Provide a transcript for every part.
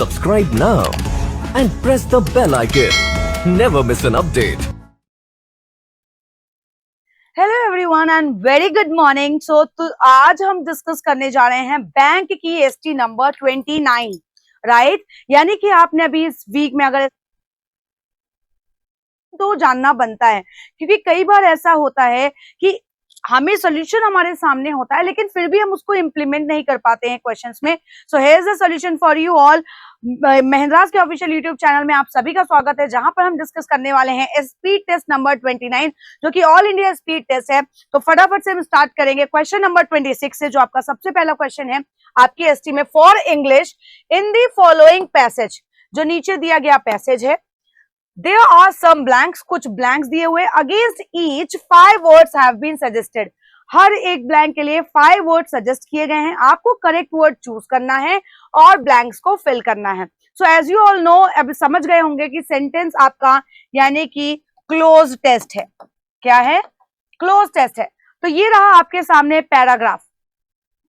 Subscribe now and press the bell icon. Never miss an update. Hello everyone and very good morning. So आज हम discuss करने जा रहे हैं bank की एसटी नंबर 29, राइट। यानी कि आपने अभी इस वीक में अगर तो जानना बनता है, क्योंकि कई बार ऐसा होता है कि हमें सोल्यूशन हमारे सामने होता है लेकिन फिर भी हम उसको इम्प्लीमेंट नहीं कर पाते हैं क्वेश्चंस में। So here is the solution for you all. Mahindra's के ऑफिशियल यूट्यूब चैनल में आप सभी का स्वागत है, जहां पर हम डिस्कस करने वाले हैं स्पीड टेस्ट नंबर 29, जो कि ऑल इंडिया स्पीड टेस्ट है। तो फटाफट से हम स्टार्ट करेंगे क्वेश्चन नंबर 26 से, जो आपका सबसे पहला क्वेश्चन है आपकी एसटी में। For English in the following passage, जो नीचे दिया गया पैसेज है, there are some blanks, कुछ blanks दिए हुए। against each 5 words have been suggested, हर एक blank के लिए 5 words suggest किए गए हैं। आपको correct word choose करना है और blanks को fill करना है। so as you all know, अब समझ गए होंगे कि sentence आपका यानी कि close test है। क्या है? close test है। तो ये रहा आपके सामने पैराग्राफ।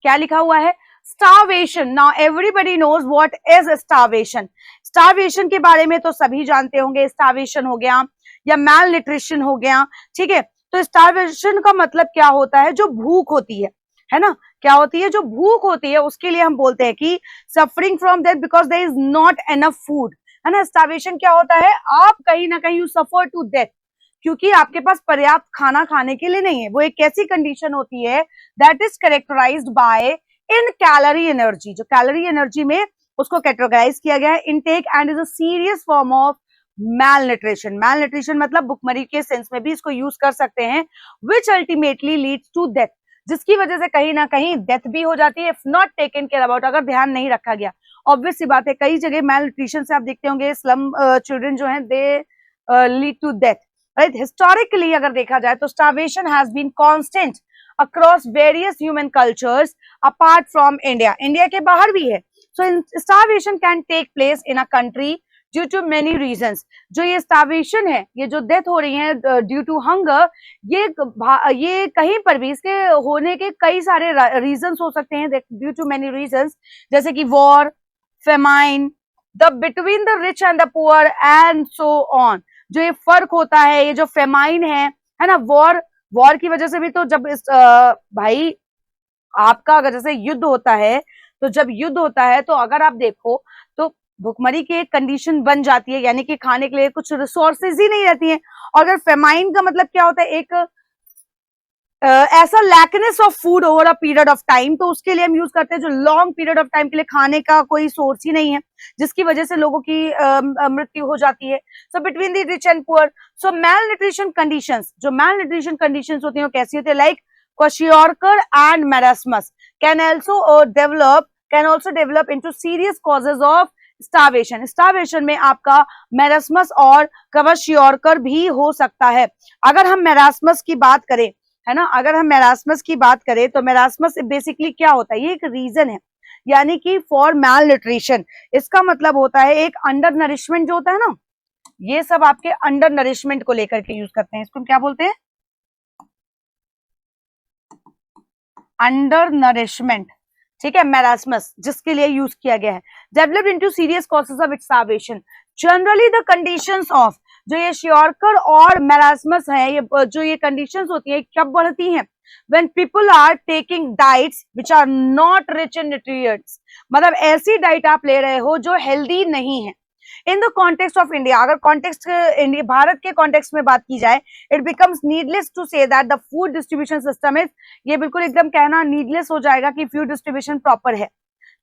क्या लिखा हुआ है? starvation. Now everybody knows what is starvation. starvation के बारे में तो सभी जानते होंगे। starvation हो गया या malnutrition हो गया, ठीक है। तो starvation का मतलब क्या होता है? जो भूख होती है ना। क्या होती है? जो भूख होती है उसके लिए हम बोलते हैं कि suffering from that because there is not enough food, है ना। starvation क्या होता है? आप कहीं ना कहीं you suffer to death, क्योंकि आपके पास पर्याप्त खाना खाने के लिए नहीं है। वो एक ऐसी कंडीशन होती है that is characterized by in calorie energy, जो कैलोरी एनर्जी में उसको कैटेगराइज किया गया है intake, and is a serious form of malnutrition. Malnutrition मतलब भुखमरी के सेंस में भी इसको यूज कर सकते हैं, which ultimately leads to death, जिसकी वजह से कहीं ना कहीं डेथ भी हो जाती है if not taken care about, अगर ध्यान नहीं रखा गया। ऑब्वियस सी बात है, कई जगह मैलन्यूट्रिशन से आप देखते होंगे स्लम चिल्ड्रन जो हैं they lead to death, right. Historically अगर देखा जाए तो starvation has been constant across various human cultures apart from India. India के बाहर भी है। So starvation can take place in a country due to many reasons. जो ये starvation है, ये जो डेथ हो रही है due to hunger, ये कहीं पर भी इसके होने के कई सारे reasons हो सकते हैं, due to many reasons, जैसे कि war, famine, the between the rich and the poor and so on। जो ये फर्क होता है, ये जो famine है ना, वॉर की वजह से भी। तो जब इस भाई आपका अगर जैसे युद्ध होता है, तो जब युद्ध होता है तो अगर आप देखो तो भुखमरी की एक कंडीशन बन जाती है, यानी कि खाने के लिए कुछ रिसोर्सेज ही नहीं रहती हैं। और अगर फेमाइन का मतलब क्या होता है? एक ऐसा लैकनेस of food over a period of time, तो उसके लिए हम यूज करते हैं जो लॉन्ग पीरियड ऑफ टाइम के लिए खाने का कोई सोर्स ही नहीं है, जिसकी वजह से लोगों की मृत्यु हो जाती है। So between the rich and poor, so malnutrition conditions, जो मैलन्यूट्रिशन कंडीशंस होती हैं वो कैसी होती है? Like kwashiorkor and marasmus can also develop into serious causes of starvation. Starvation में आपका मैरास्मस और क्वेशियोर्कर भी हो सकता है। अगर हम मैरास्मस की बात करें, है ना, अगर हम मैरास्मस की बात करें तो मैरास्मस बेसिकली क्या होता है? ये एक रीजन है, यानी कि फॉर मैलन्यूट्रिशन। इसका मतलब होता है एक अंडर नरिशमेंट जो होता है ना, ये सब आपके अंडर नरिशमेंट को लेकर के यूज करते हैं। इसको हम क्या बोलते हैं? अंडर नरिशमेंट, ठीक है। मैरास्मस जिसके लिए यूज किया गया है, developed into serious causes of starvation. Generally the conditions of, जो ये श्योरकर और मैरास्मस है, ये जो ये कंडीशंस होती है कब बढ़ती हैं? when people are taking diets which are not rich in nutrients, मतलब ऐसी डाइट आप ले रहे हो जो हेल्दी नहीं है। In the context of India, अगर कॉन्टेक्स्ट इंडिया भारत के कॉन्टेक्स्ट में बात की जाए, it becomes needless to say that the food distribution system is, ये बिल्कुल एकदम कहना नीडलेस हो जाएगा कि फूड डिस्ट्रीब्यूशन प्रॉपर है,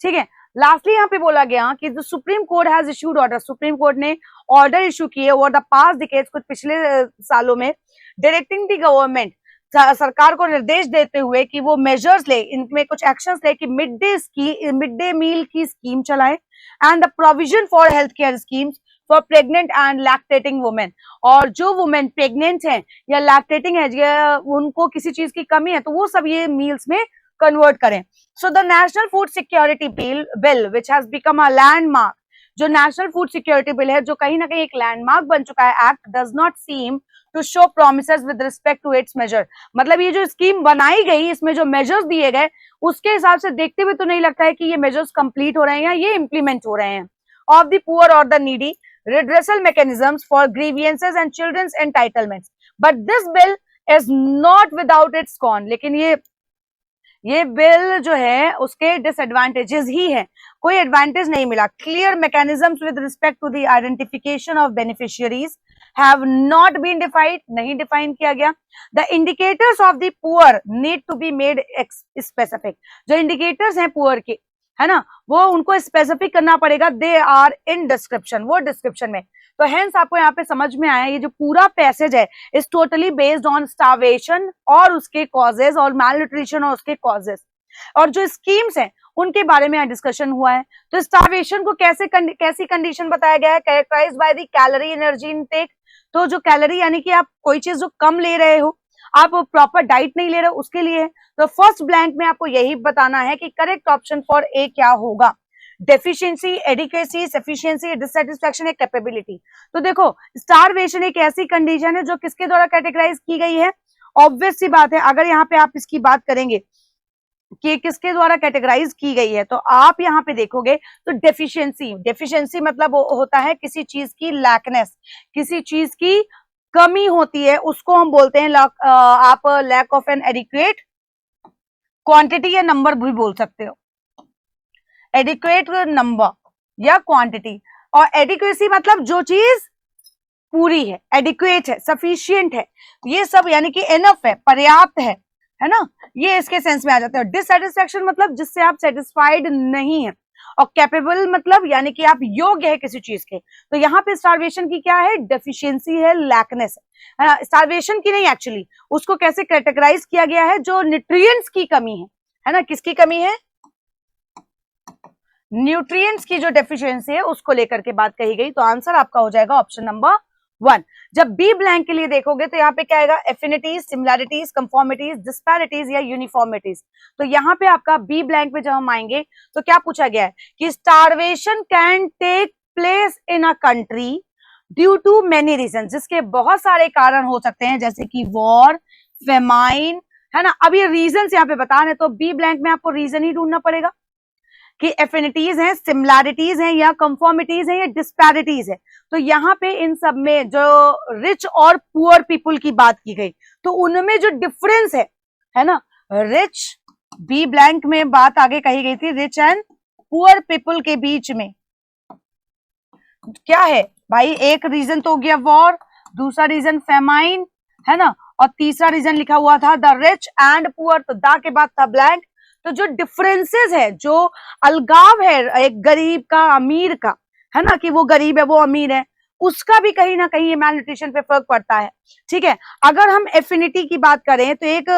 ठीक है। लास्टली यहाँ पे बोला गया कि the supreme court has issued order, supreme court ने ऑर्डर इशू किए ओवर द पास्ट डिकेड्स, कुछ पिछले सालों में, डायरेक्टिंग द गवर्नमेंट, सरकार को निर्देश देते हुए कि वो मेजर्स ले, इनमें कुछ एक्शंस ले कि मिड डे मील की स्कीम चलाए, and the provision for health care schemes for pregnant and lactating women. और जो वुमेन प्रेग्नेंट है या लैक्टेटिंग है या उनको किसी चीज की कमी है, तो वो सब ये मील्स में कन्वर्ट करें। So the national food security bill which has become a landmark, जो नेशनल फूड सिक्योरिटी बिल है, जो कहीं ना कहीं एक लैंडमार्क बन चुका है, act does not seem to show promises with respect to its major. मतलब ये जो स्कीम बनाई गई, इसमें जो मेजर्स दिए गए, उसके हिसाब से देखते हुए तो नहीं लगता है कि ये मेजर्स कंप्लीट हो रहे हैं या ये इंप्लीमेंट हो रहे हैं। of the poor or the needy, redressal mechanisms for grievances and children's entitlements. But this bill is not without its con. लेकिन ये बिल जो है उसके डिसएडवांटेजेस ही है, कोई एडवांटेज नहीं मिला. Clear mechanisms with respect to the identification of beneficiaries have not been defined, नहीं डिफाइन किया गया. The indicators of the poor need to be made specific. जो इंडिकेटर्स हैं पुअर के, है ना, वो उनको स्पेसिफिक करना पड़ेगा. दे आर इन डिस्क्रिप्शन, वो डिस्क्रिप्शन में. तो हेंस आपको यहाँ पे समझ में आया ये जो पूरा पैसेज है is totally based on starvation और उसके कॉजेज और मैलन्यूट्रिशन और उसके कॉजेज, और जो स्कीम्स हैं उनके बारे में यहाँ डिस्कशन हुआ है. तो स्टार्वेशन को कैसी कंडीशन बताया गया है, characterized by the calorie energy intake. तो जो कैलोरी यानी कि आप कोई चीज जो कम ले रहे हो, आप प्रॉपर डाइट नहीं ले रहे हो, उसके लिए. तो फर्स्ट ब्लैंक में आपको यही बताना है कि करेक्ट ऑप्शन फॉर ए क्या होगा. डेफिशिएंसी, एडिक्वेसी, सफिशिएंसी, डिससैटिस्फैक्शन या कैपेबिलिटी. तो देखो स्टारवेशन एक ऐसी कंडीशन है जो किसके द्वारा कैटेगराइज की गई है. ऑब्वियस सी बात है, अगर यहाँ पे आप इसकी बात करेंगे कि किसके द्वारा कैटेगराइज की गई है, तो आप यहाँ पे देखोगे तो डेफिशिएंसी मतलब होता है किसी चीज की लैकनेस, किसी चीज की कमी होती है, उसको हम बोलते हैं आप lack of an adequate quantity या नंबर भी बोल सकते हो, एडिक्वेट नंबर या क्वांटिटी. और एडिक्वेसी मतलब जो चीज पूरी है, एडिक्वेट है, सफिशिएंट है, ये सब यानी कि एनफ है, पर्याप्त है ना, ये इसके सेंस में आ जाता है. डिससैटिस्फैक्शन मतलब जिससे आप सेटिस्फाइड नहीं है, और कैपेबल मतलब यानी कि आप योग्य है किसी चीज के. तो यहाँ पे स्टार्वेशन की क्या है, डेफिशिएंसी है, लैकनेस है. स्टार्वेशन की नहीं, एक्चुअली उसको कैसे कैटेगराइज किया गया है, जो न्यूट्रिएंट्स की कमी है ना, किसकी कमी है, न्यूट्रिएंट्स की जो डेफिशिएंसी है उसको लेकर के बात कही गई. तो आंसर आपका हो जाएगा ऑप्शन नंबर 1. जब बी ब्लैंक के लिए देखोगे तो यहाँ पे क्या आएगा, एफिनिटीज, सिमिलैरिटीज, कंफॉर्मिटीज, डिस्पैरिटीज या यूनिफॉर्मिटीज. तो यहाँ पे आपका बी ब्लैंक पे जब हम आएंगे तो क्या पूछा गया है कि starvation can take place in a country due to many reason, जिसके बहुत सारे कारण हो सकते हैं, जैसे कि वॉर, फेमाइन, है ना. अब ये रीजन यहाँ पे बता रहे, तो बी ब्लैंक में आपको रीजन ही ढूंढना पड़ेगा कि एफिनिटीज हैं, सिमिलैरिटीज हैं या कंफॉर्मिटीज हैं या डिस्पैरिटीज है. तो यहाँ पे इन सब में जो रिच और पुअर पीपुल की बात की गई, तो उनमें जो डिफरेंस है ना, रिच, बी ब्लैंक में बात आगे कही गई थी, रिच एंड पुअर पीपुल के बीच में क्या है भाई. एक रीजन तो हो गया वॉर, दूसरा रीजन फेमाइन, है ना, और तीसरा रीजन लिखा हुआ था द रिच एंड पुअर. तो द के बाद था ब्लैंक. तो जो डिफरेंसेस है, जो अलगाव है एक गरीब का अमीर का, है ना, कि वो गरीब है वो अमीर है, उसका भी कहीं ना कहीं मैलन्यूट्रिशन पे फर्क पड़ता है. ठीक है. अगर हम एफिनिटी की बात करें तो एक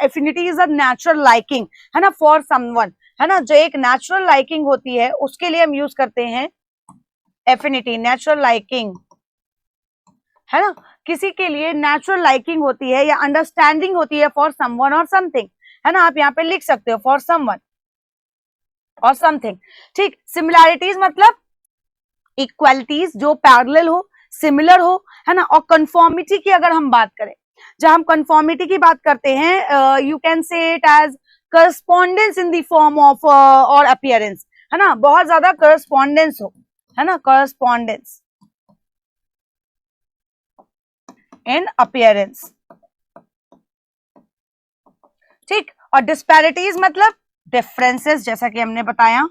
affinity is a natural liking, है ना, फॉर समवन, है ना, जो एक नेचुरल लाइकिंग होती है उसके लिए हम यूज करते हैं एफिनिटी, नेचुरल लाइकिंग, है ना, किसी के लिए नेचुरल लाइकिंग होती है या अंडरस्टैंडिंग होती है फॉर समवन और समथिंग, है ना. आप यहाँ पे लिख सकते हो फॉर समवन और समथिंग. ठीक. सिमिलैरिटीज मतलब इक्वालिटीज जो पैरेलल हो, सिमिलर हो, है ना. और कंफॉर्मिटी की अगर हम बात करें, जब हम कंफॉर्मिटी की बात करते हैं, you can say it as correspondence in the form of और अपीयरेंस, है ना, बहुत ज्यादा करस्पॉन्डेंस हो, है ना, करस्पॉन्डेंस इन अपीयरेंस. ठीक. और डिस्पैरिटीज मतलब डिफरेंसेस, जैसा कि हमने बताया.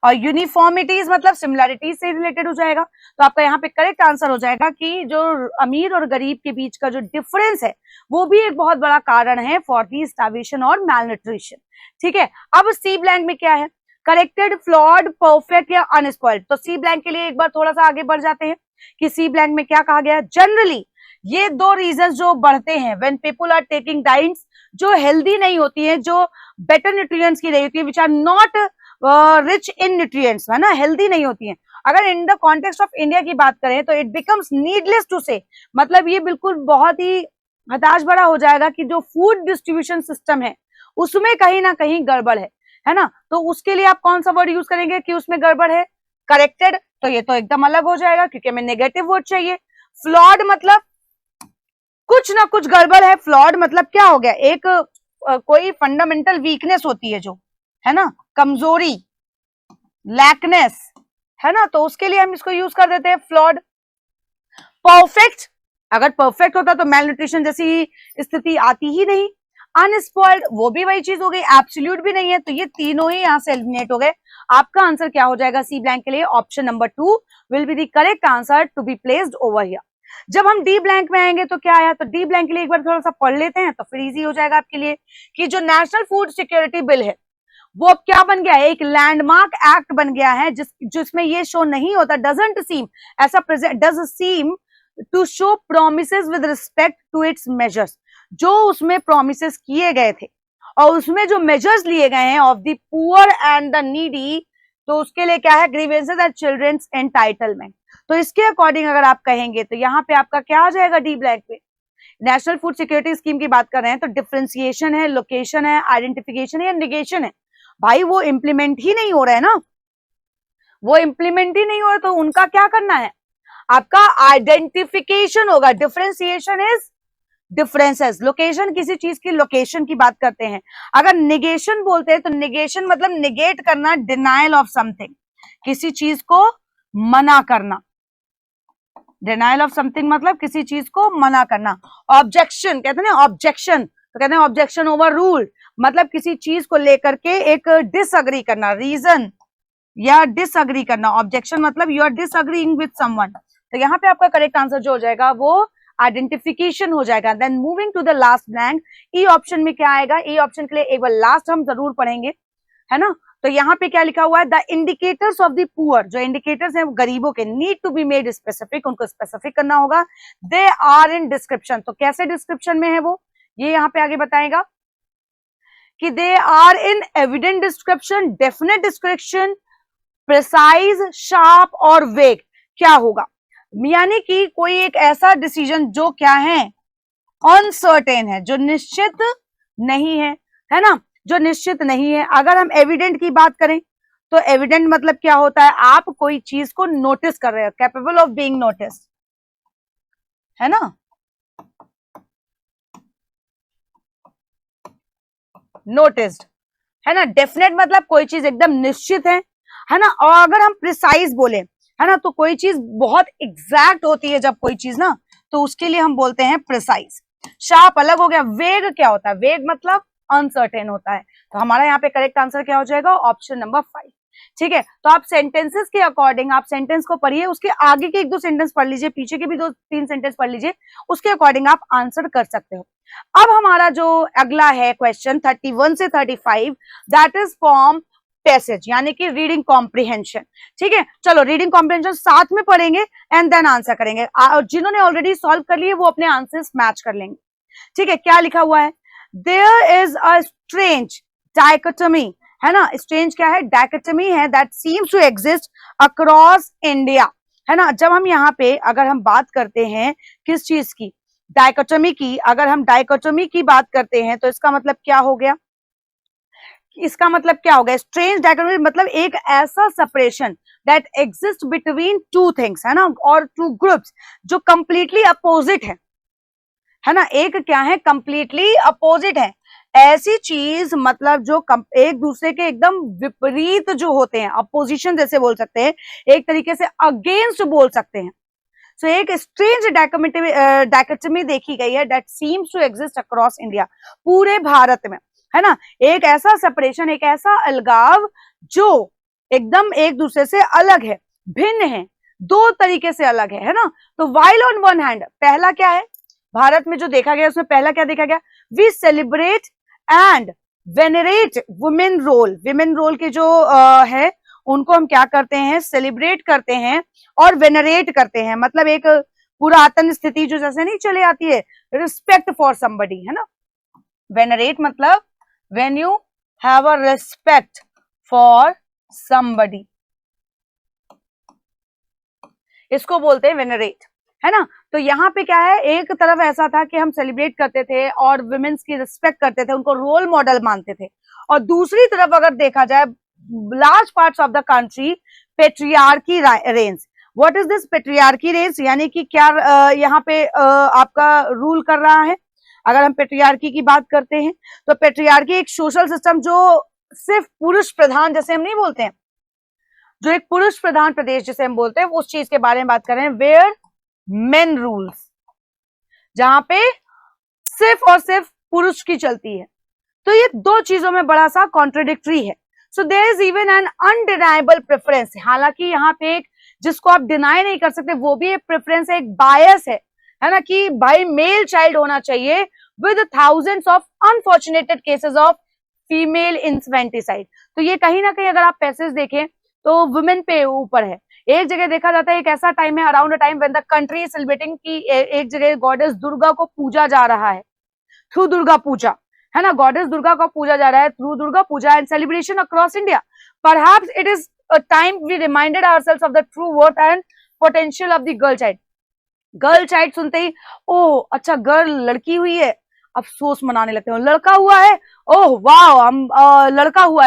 और यूनिफॉर्मिटीज मतलब सिमिलैरिटीज से रिलेटेड हो जाएगा. तो आपका यहाँ पे करेक्ट आंसर हो जाएगा कि जो अमीर और गरीब के बीच का जो डिफरेंस है वो भी एक बहुत बड़ा कारण है फॉर दी स्टार्वेशन और मैलन्यूट्रिशन. ठीक है. अब सी ब्लैंक में क्या है, करेक्टेड, फ्लॉड, परफेक्ट या अनस्पॉइल्ड. तो सी ब्लैंक के लिए एक बार थोड़ा सा आगे बढ़ जाते हैं कि सी ब्लैंक में क्या कहा गया है. जनरली ये दो रीजन जो बढ़ते हैं when people are taking diets जो हेल्दी नहीं होती है, जो बेटर न्यूट्रिएंट्स की रही होती है, which are not rich in nutrients, है ना, हेल्दी नहीं होती है. अगर in the context of India की बात करें तो इट बिकम्स नीडलेस टू से, मतलब ये बिल्कुल बहुत ही हताश भरा हो जाएगा कि जो फूड डिस्ट्रीब्यूशन सिस्टम है उसमें कहीं ना कहीं गड़बड़ है ना. तो उसके लिए आप कौन सा वर्ड यूज करेंगे कि उसमें गड़बड़ है. करेक्टेड, तो ये तो एकदम अलग हो जाएगा क्योंकि हमें नेगेटिव वर्ड चाहिए. फ्लॉड मतलब कुछ ना कुछ गड़बड़ है. फ्लॉड मतलब क्या हो गया, एक कोई फंडामेंटल वीकनेस होती है जो, है ना, कमजोरी, लैकनेस, है ना, तो उसके लिए हम इसको यूज कर देते हैं फ्लॉड। परफेक्ट, अगर परफेक्ट होता तो मेल न्यूट्रिशन जैसी स्थिति आती ही नहीं। अनस्पॉइल्ड, वो भी वही चीज हो गई, एब्सोल्यूट भी नहीं है, तो ये तीनों ही यहाँ से एलिमिनेट हो गए। आपका आंसर क्या हो जाएगा सी ब्लैंक के लिए? Option number 2 will be the correct answer to be placed over here. जब हम डी ब्लैंक में आएंगे तो क्या आया, तो डी ब्लैंक के लिए एक बार थोड़ा सा पढ़ लेते हैं तो फिर इजी हो जाएगा आपके लिए कि जो नेशनल फूड सिक्योरिटी बिल है वो अब क्या बन गया है, एक लैंडमार्क एक्ट बन गया है, जिसमें ये शो नहीं होता, डजंट सीम ऐसा present, does seem to show promises with respect to its measures, जो उसमें प्रोमिसेस किए गए थे और उसमें जो मेजर्स लिए गए हैं of the poor and the needy, तो उसके लिए क्या है, ग्रीवेंसेस एंड चिल्ड्रंस एंटाइटलमेंट। तो इसके अकॉर्डिंग अगर आप कहेंगे तो यहाँ पे आपका क्या आ जाएगा डी ब्लैंक पे? नेशनल फूड सिक्योरिटी स्कीम की बात कर रहे हैं तो डिफरेंशिएशन है, लोकेशन है, आइडेंटिफिकेशन है या निगेशन है। भाई वो इम्प्लीमेंट ही नहीं हो रहा है ना, वो इम्प्लीमेंट ही नहीं हो रहा, तो उनका क्या करना है, आपका आइडेंटिफिकेशन होगा। डिफरेंशिएशन इज डिफरेंसेस, लोकेशन किसी चीज की लोकेशन की बात करते हैं। अगर निगेशन बोलते हैं तो निगेशन मतलब निगेट करना, डिनायल ऑफ समथिंग, किसी चीज को मना करना। डिनायल ऑफ समथिंग मतलब किसी चीज को मना करना। ऑब्जेक्शन कहते हैं ना, ऑब्जेक्शन तो कहते हैं ऑब्जेक्शन ओवर रूल, मतलब किसी चीज को लेकर के एक डिसअग्री करना, रीजन या डिसअग्री करना। ऑब्जेक्शन मतलब you are disagreeing with someone. तो यहाँ पे आपका करेक्ट आंसर जो हो जाएगा वो आइडेंटिफिकेशन हो जाएगा। Then moving to the last blank, E option में क्या आएगा? ई ऑप्शन के लिए एक बार लास्ट हम जरूर पढ़ेंगे, है ना। तो यहाँ पे क्या लिखा हुआ है, the indicators of the poor, जो इंडिकेटर्स हैं गरीबों के, need to be made specific, उनको स्पेसिफिक करना होगा। दे आर इन डिस्क्रिप्शन, तो कैसे डिस्क्रिप्शन में है वो, ये यहाँ पे आगे बताएगा कि they are in evident description, definite description, precise, sharp और वेग। क्या होगा, यानी कि कोई एक ऐसा डिसीजन जो क्या है, अनसर्टेन है, जो निश्चित नहीं है ना, जो निश्चित नहीं है। अगर हम एविडेंट की बात करें तो एविडेंट मतलब क्या होता है, आप कोई चीज को नोटिस कर रहे हो, कैपेबल ऑफ बीइंग नोटिस, है ना। नोटिस्ड, है ना। डेफिनेट मतलब कोई चीज एकदम निश्चित है ना। और अगर हम प्रिसाइज बोले, है ना, तो कोई चीज बहुत एग्जैक्ट होती है जब कोई चीज ना, तो उसके लिए हम बोलते हैं प्रिसाइज। शार्प अलग हो गया। वेग क्या होता है? वेग मतलब अनसर्टेन होता है। तो हमारा यहाँ पे करेक्ट आंसर क्या हो जाएगा? Option number 5। ठीक है, तो आप सेंटेंसेस के अकॉर्डिंग आप सेंटेंस को पढ़िए, उसके आगे के 1-2 सेंटेंस पढ़ लीजिए, पीछे के भी 2-3 सेंटेंस पढ़ लीजिए, उसके अकॉर्डिंग आप आंसर कर सकते हो। अब हमारा जो अगला है क्वेश्चन 31 से 35, दैट इज फॉर्म पैसेज, यानी कि रीडिंग कॉम्प्रिहेंशन। ठीक है, चलो रीडिंग कॉम्प्रिहेंशन साथ में पढ़ेंगे एंड देन आंसर करेंगे। और जिन्होंने ऑलरेडी सॉल्व कर लिए वो अपने आंसर्स मैच कर लेंगे। ठीक है, क्या लिखा हुआ है? There is a strange dichotomy, है ना। स्ट्रेंज क्या है? डाइकोटमी है, that seems to exist across India, है ना। जब हम यहाँ पे अगर हम बात करते हैं किस चीज की, डाइकोटमी की, अगर हम डाइकोटमी की बात करते हैं तो इसका मतलब क्या हो गया? इसका मतलब क्या हो गया? स्ट्रेंज डाइकोटमी मतलब एक ऐसा separation that exist between two things, है ना, और टू ग्रुप्स जो कंप्लीटली अपोजिट है ना। एक क्या है? कंप्लीटली अपोजिट है। ऐसी चीज मतलब जो एक दूसरे के एकदम विपरीत जो होते हैं, अपोजिशन जैसे बोल सकते हैं, एक तरीके से अगेंस्ट बोल सकते हैं। सो एक स्ट्रेंज डाइकोटमी देखी गई है that seems to exist across India, पूरे भारत में, है ना। एक ऐसा सेपरेशन, एक ऐसा अलगाव जो एकदम एक दूसरे से अलग है, भिन्न है, दो तरीके से अलग है ना। तो वाइल ऑन वन हैंड, पहला क्या है भारत में जो देखा गया, उसमें पहला क्या देखा गया? We celebrate and venerate women role. Women role के जो है उनको हम क्या करते हैं? सेलिब्रेट करते हैं और वेनरेट करते हैं, मतलब एक पुरातन स्थिति जो जैसे नहीं चले आती है, रिस्पेक्ट फॉर समबडी, है ना। वेनरेट मतलब when you have a respect for somebody, इसको बोलते हैं वेनरेट, है ना। तो यहाँ पे क्या है, एक तरफ ऐसा था कि हम सेलिब्रेट करते थे और वुमेन्स की रिस्पेक्ट करते थे, उनको रोल मॉडल मानते थे, और दूसरी तरफ अगर देखा जाए large parts of the country patriarchy range. What is this patriarchy range? यानी कि क्या यहाँ पे आपका रूल कर रहा है। अगर हम पेट्रियार्की की बात करते हैं तो पेट्रियार्की एक सोशल सिस्टम जो सिर्फ पुरुष प्रधान, जैसे हम नहीं बोलते हैं, जो एक पुरुष प्रधान प्रदेश जिसे हम बोलते हैं, उस चीज के बारे में बात कर रहे हैं, वेयर मेन रूल्स, जहां पे सिर्फ और सिर्फ पुरुष की चलती है। तो ये दो चीजों में बड़ा सा कॉन्ट्रडिक्टरी है। So there is even an undeniable preference, हालांकि यहाँ पे एक जिसको आप डिनाई नहीं कर सकते, वो भी एक प्रेफरेंस है, एक बायस है ना, कि भाई मेल चाइल्ड होना चाहिए with thousands of unfortunated cases of female infanticide. तो ये कहीं ना कहीं अगर आप पैसेज देखें तो वुमेन पे ऊपर है। एक जगह देखा जाता है, एक ऐसा टाइम है around a time when the country is celebrating की एक जगह गॉडेस दुर्गा को पूजा जा रहा है थ्रू दुर्गा पूजा, है ना, गॉडेस दुर्गा को पूजा जा रहा है through Durga Puja and celebration across India. Perhaps it is a time we reminded ourselves of the true worth and potential of the girl child. Girl child सुनते ही ओह अच्छा गर्ल लड़की हुई है, अफसोस मनाने लगते हैं, लड़का हुआ है ओह वाह हम लड़का हुआ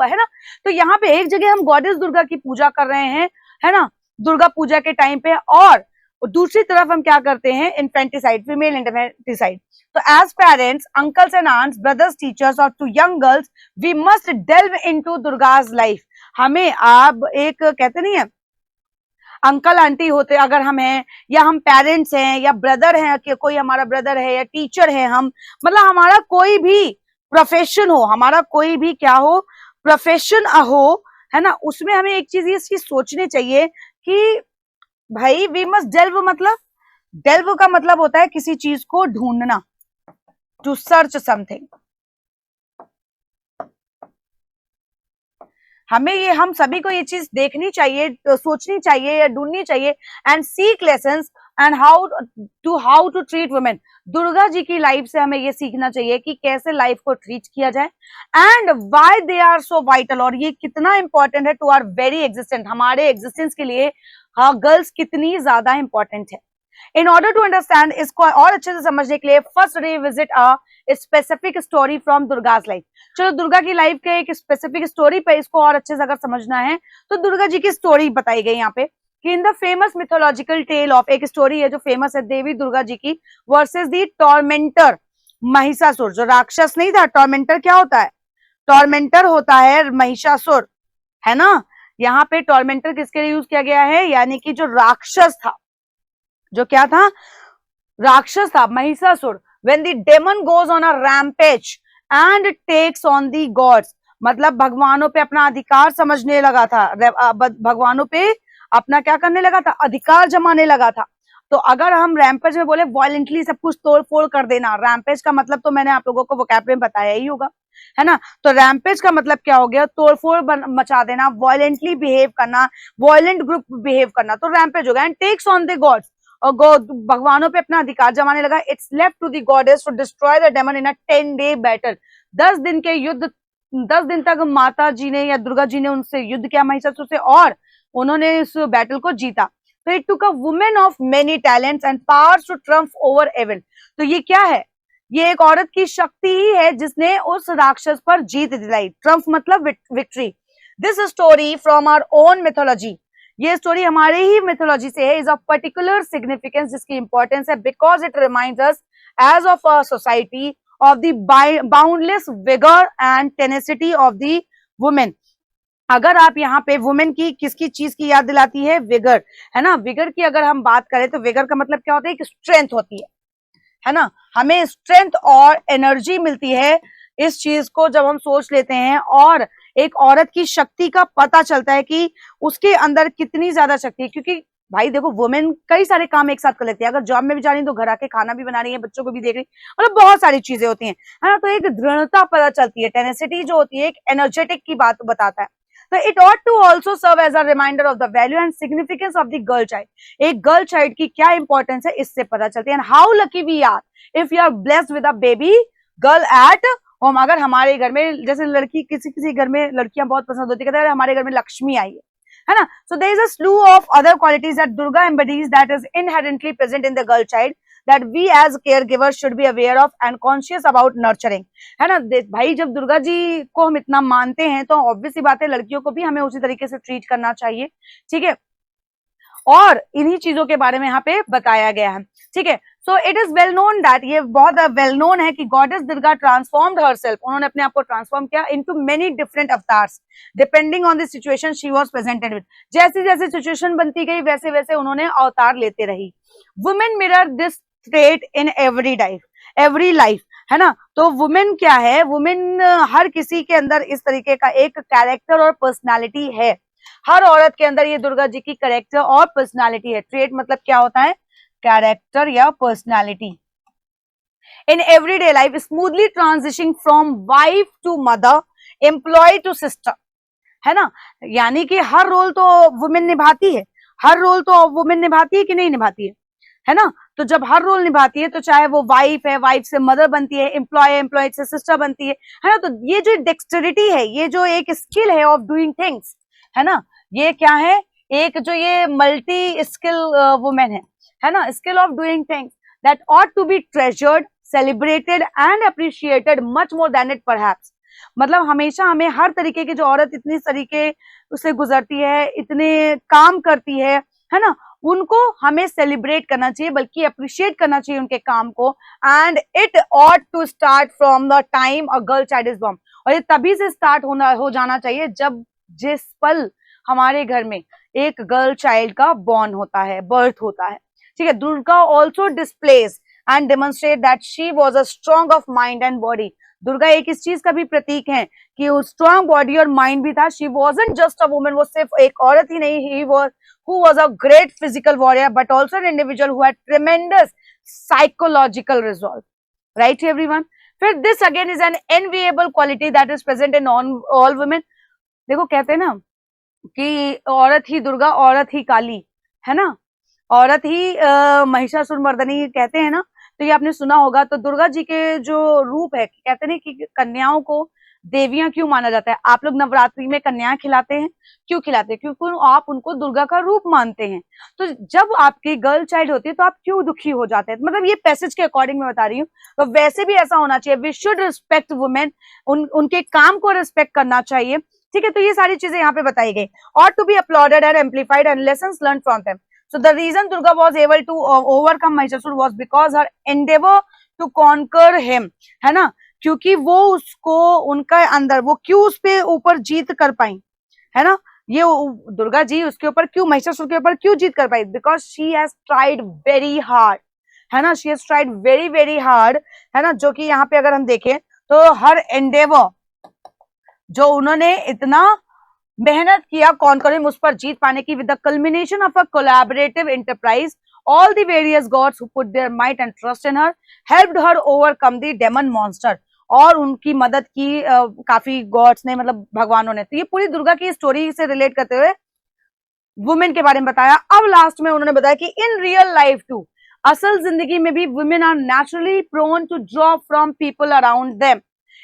है ना। तो यहाँ पे एक जगह हम गॉडेस दुर्गा की पूजा कर रहे हैं, है ना, दुर्गा पूजा के टाइम पे, और दूसरी तरफ हम क्या करते हैं, इन्फेंटिसाइड, फीमेल इन्फेंटिसाइड। तो as parents, uncles and aunts, brothers, teachers और to young girls, we must delve into Durga's life. हमें आप एक कहते नहीं है, अंकल आंटी होते अगर हम हैं, या हम पेरेंट्स हैं, या ब्रदर हैं, कि कोई हमारा ब्रदर है, या टीचर है हम, मतलब हमारा कोई भी प्रोफेशन हो, हमारा कोई भी क्या हो, प्रोफेशन हो, है ना, उसमें हमें एक चीज ये चीज सोचनी चाहिए कि भाई वी मस्ट डेल्व, मतलब डेल्व का मतलब होता है किसी चीज को ढूंढना, टू सर्च समथिंग। हमें ये, हम सभी को ये चीज देखनी चाहिए, सोचनी चाहिए या ढूंढनी चाहिए, and seek lessons and how to treat women. Durga ji की लाइफ से हमें ये सीखना चाहिए कि कैसे लाइफ को ट्रीट किया जाए, and why they are so vital, और ये कितना इंपॉर्टेंट है टू आवर वेरी एग्जिस्टेंस, हमारे एग्जिस्टेंस के लिए हाँ गर्ल्स कितनी ज्यादा इंपॉर्टेंट है। इन ऑर्डर टू अंडरस्टैंड, इसको और अच्छे से समझने के लिए first revisit a specific story from Durga's life. चलो दुर्गा की लाइफ के एक स्पेसिफिक स्टोरी पे इसको और अच्छे से अगर समझना है तो दुर्गा जी की स्टोरी बताई गई यहाँ पे कि in the famous mythological tale of, एक स्टोरी है जो फेमस है देवी दुर्गा जी की वर्सेस दी टॉर्मेंटर महिषासुर। जो राक्षस नहीं था, टॉर्मेंटर क्या होता है, टॉर्मेंटर होता है महिषासुर, है ना। यहाँ पे टॉर्मेंटर किसके लिए यूज किया गया है, यानी कि जो राक्षस था, जो क्या था, राक्षस था, Mahishasura. when the demon goes on a rampage and takes on the gods, मतलब भगवानों पे अपना अधिकार समझने लगा था, भगवानों पे अपना क्या करने लगा था, अधिकार जमाने लगा था। तो अगर हम रैम्पेज में बोले वायलेंटली सब कुछ तोड़ फोड़ कर देना, रैम्पेज का मतलब तो मैंने आप लोगों को वोकैबुलरी में बताया ही होगा, है ना। तो रैम्पेज का मतलब क्या हो गया, तोड़फोड़ मचा देना, वायलेंटली बिहेव करना, वायलेंट ग्रुप बिहेव करना, तो रैम्पेज हो गया। And takes on the gods, और भगवानों पे अपना अधिकार जमाने लगा। It's left to the goddess to destroy the demon in a 10-day battle. 10 दिन के युद्ध, 10 दिन तक माता जी ने या दुर्गा जी ने उनसे युद्ध किया महिषासुर से, और उन्होंने इस बैटल को जीता। तो it took a women of many talents and powers to trump over evil. तो ये क्या है, ये एक औरत की शक्ति ही है जिसने उस राक्षस पर जीत दिलाई। ट्रम्प मतलब victory. This story from our own mythology, ये स्टोरी हमारे ही मिथोलॉजी से है, इज ऑफ पर्टिकुलर सिग्निफिकेंस, जिसकी इंपॉर्टेंस है because it reminds us as of a society of the boundless vigour and tenacity of the women. अगर आप यहाँ पे वुमेन की किसकी चीज की याद दिलाती है, विगर, है ना। विगर की अगर हम बात करें तो विगर का मतलब क्या होता है, कि स्ट्रेंथ होती है ना। हमें स्ट्रेंथ और एनर्जी मिलती है इस चीज को जब हम सोच लेते हैं, और एक औरत की शक्ति का पता चलता है कि उसके अंदर कितनी ज्यादा शक्ति है। क्योंकि भाई देखो वुमेन कई सारे काम एक साथ कर लेती है, अगर जॉब में भी जा रही है तो घर आके खाना भी बना रही है, बच्चों को भी देख रही है, मतलब बहुत सारी चीजें होती हैं, है ना। तो एक दृढ़ता पता चलती है, टेनेसिटी जो होती है एक एनर्जेटिक की बात बताता है। तो it ought to also serve as a reminder of the value and significance of the girl child. एक गर्ल चाइल्ड की क्या इंपॉर्टेंस है इससे पता चलती है। And how lucky we are if you are blessed with a baby girl at home. अगर हमारे घर में, जैसे लड़की किसी किसी घर में लड़कियां बहुत पसंद होती है, हमारे घर में लक्ष्मी आई है ना। So there is a slew of other qualities that Durga embodies that is inherently present in the girl child that we as caregivers should be aware of and conscious about nurturing, है ना। भाई जब दुर्गा जी को हम इतना मानते हैं तो ऑब्वियस सी बात है लड़कियों को भी हमें उसी तरीके से ट्रीट करना चाहिए, ठीक है। और इन्हीं चीजों के बारे में यहाँ पे बताया गया है। ठीक है। So it is well known that, ये बहुत वेल नोन है कि गॉडेस दुर्गा ट्रांसफॉर्म्ड हरसेल्फ, उन्होंने अपने आप को ट्रांसफॉर्म किया into many different avatars depending on the situation she was presented with. जैसी जैसी सिचुएशन बनती गई वैसे वैसे उन्होंने अवतार लेते रही। Women mirror this trait in every life, है ना। तो वुमेन क्या है, वुमेन हर किसी के अंदर इस तरीके का एक कैरेक्टर और पर्सनालिटी है। हर औरत के अंदर ये दुर्गा जी की कैरेक्टर और पर्सनालिटी है। ट्रेट मतलब क्या होता है, कैरेक्टर या personality. In everyday life smoothly transitioning from wife to mother, employ to sister, है ना। यानी कि हर रोल तो वुमेन निभाती है, हर रोल तो वुमेन निभाती है कि नहीं निभाती है ना। तो जब हर रोल निभाती है तो चाहे वो वाइफ है, वाइफ से मदर बनती है, एम्प्लॉय है, एम्प्लॉय से सिस्टर बनती है ना। तो ये जो डेक्सटेरिटी है, ये जो एक स्किल है ऑफ डूइंग थिंग्स, है ना, ये क्या है, एक जो ये मल्टी स्किल वुमेन है ना, skill of doing things that ought to be treasured, celebrated and appreciated much more than it perhaps. मतलब हमेशा हमें हर तरीके की जो औरत इतनी तरीके उससे गुजरती है, इतने काम करती है ना, उनको हमें सेलिब्रेट करना चाहिए, बल्कि अप्रिशिएट करना चाहिए उनके काम को। And it ought to start from the time a girl child is born, और ये तभी से स्टार्ट हो जाना चाहिए जब जिस पल हमारे घर में एक गर्ल चाइल्ड का बॉर्न होता है, बर्थ होता है, ठीक है। Durga also displays and demonstrate that she was a strong of mind and body. Durga एक इस चीज का भी प्रतीक है कि वो स्ट्रॉन्ग बॉडी और माइंड भी था। She wasn't just a woman, वो सिर्फ एक औरत ही नहीं, he was who was a great physical warrior but also an individual who had tremendous psychological resolve, right everyone। फिर this again is an enviable quality that is present in all women। देखो कहते हैं ना कि औरत ही दुर्गा, औरत ही काली, है ना, औरत ही महिषासुर मर्दनी कहते हैं ना। तो ये आपने सुना होगा। तो दुर्गा जी के जो रूप है, कहते हैं कि कन्याओं को देवियां क्यों माना जाता है। आप लोग नवरात्रि में कन्याएं खिलाते हैं, क्यों खिलाते हैं, क्योंकि आप उनको दुर्गा का रूप मानते हैं। तो जब आपकी गर्ल चाइल्ड होती है तो आप क्यों दुखी हो जाते हैं, मतलब ये पैसेज के अकॉर्डिंग मैं बता रही हूँ। तो वैसे भी ऐसा होना चाहिए, वी शुड रिस्पेक्ट वुमेन, उनके काम को रिस्पेक्ट करना चाहिए, ठीक है। तो ये सारी चीजें यहाँ पे बताई गई। और to be uploaded and amplified and lessons learn from them. So the reason Durga was able to overcome Mahishasur was because her endeavor to conquer him, है ना, क्योंकि वो उसको उनका अंदर वो क्यों उस पे ऊपर जीत कर पाई, है ना। ये दुर्गा जी उसके ऊपर क्यों, महिषासुर के ऊपर क्यों जीत कर पाई, because she has tried very hard, है ना, she has tried very very hard, है ना। जो कि यहाँ पे अगर हम देखें तो हर एंडेवर जो उन्होंने इतना मेहनत किया कॉन्करिंग, उस पर जीत पाने की, with the culmination of a collaborative enterprise, all the various gods who put their might and trust in her helped her overcome the demon monster. और उनकी मदद की काफी गॉड्स ने, मतलब भगवानों ने। तो ये पूरी दुर्गा की स्टोरी से रिलेट करते हुए वुमेन के बारे में बताया। अब लास्ट में उन्होंने बताया कि इन रियल लाइफ टू, असल जिंदगी में भी women are naturally prone to draw from people around them.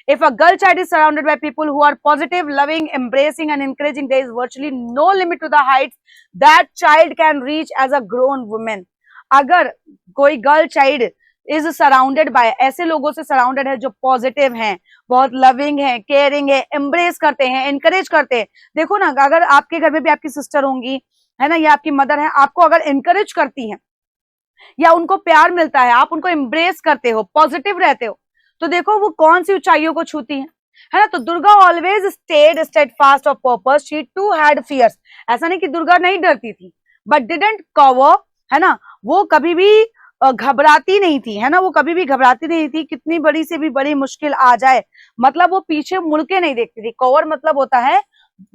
If a girl child is surrounded by people who are positive, loving, embracing and encouraging, there is virtually no limit to the heights that child can reach as a grown woman। अगर कोई girl child is surrounded by ऐसे लोगों से surrounded है जो positive हैं, बहुत loving है, केयरिंग है, एम्ब्रेस करते हैं, एनकरेज करते हैं। देखो ना, अगर आपके घर में भी आपकी सिस्टर होंगी, है ना, या आपकी मदर है, आपको अगर एनकरेज करती हैं या उनको प्यार मिलता है, आप उनको एम्ब्रेस करते हो, पॉजिटिव रहते हो, तो देखो वो कौन सी ऊंचाइयों को छूती है ना। तो Durga always stayed steadfast of purpose, she too had fierce. ऐसा नहीं कि दुर्गा नहीं डरती थी, बट डिडंट कवर, है ना, वो कभी भी घबराती नहीं थी, है ना, वो कभी भी घबराती नहीं थी। कितनी बड़ी से भी बड़ी मुश्किल आ जाए, मतलब वो पीछे मुड़ के नहीं देखती थी। कवर मतलब होता है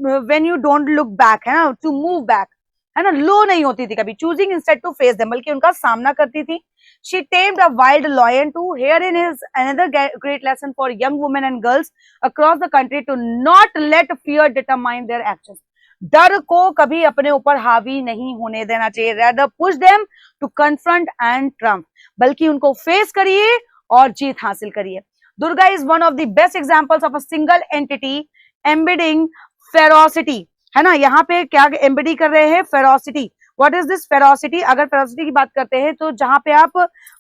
when you don't look back, है ना, टू मूव बैक, है ना, लो नहीं होती थी कभी, choosing instead to face them, बल्कि उनका सामना करती थी। She tamed a wild lion too. Herein is another great lesson for young women and girls across the country to not let fear determine their actions. डर को कभी अपने ऊपर हावी नहीं होने देना चाहिए। Rather push them to confront and trump. बल्कि उनको फेस करिए और जीत हासिल करिए। Durga is one of the best examples of a single entity embodying ferocity, है ना। यहाँ पे क्या एम्बडी कर रहे हैं, ferocity. What is this ferocity? अगर फेरोसिटी की बात करते हैं तो जहां पे आप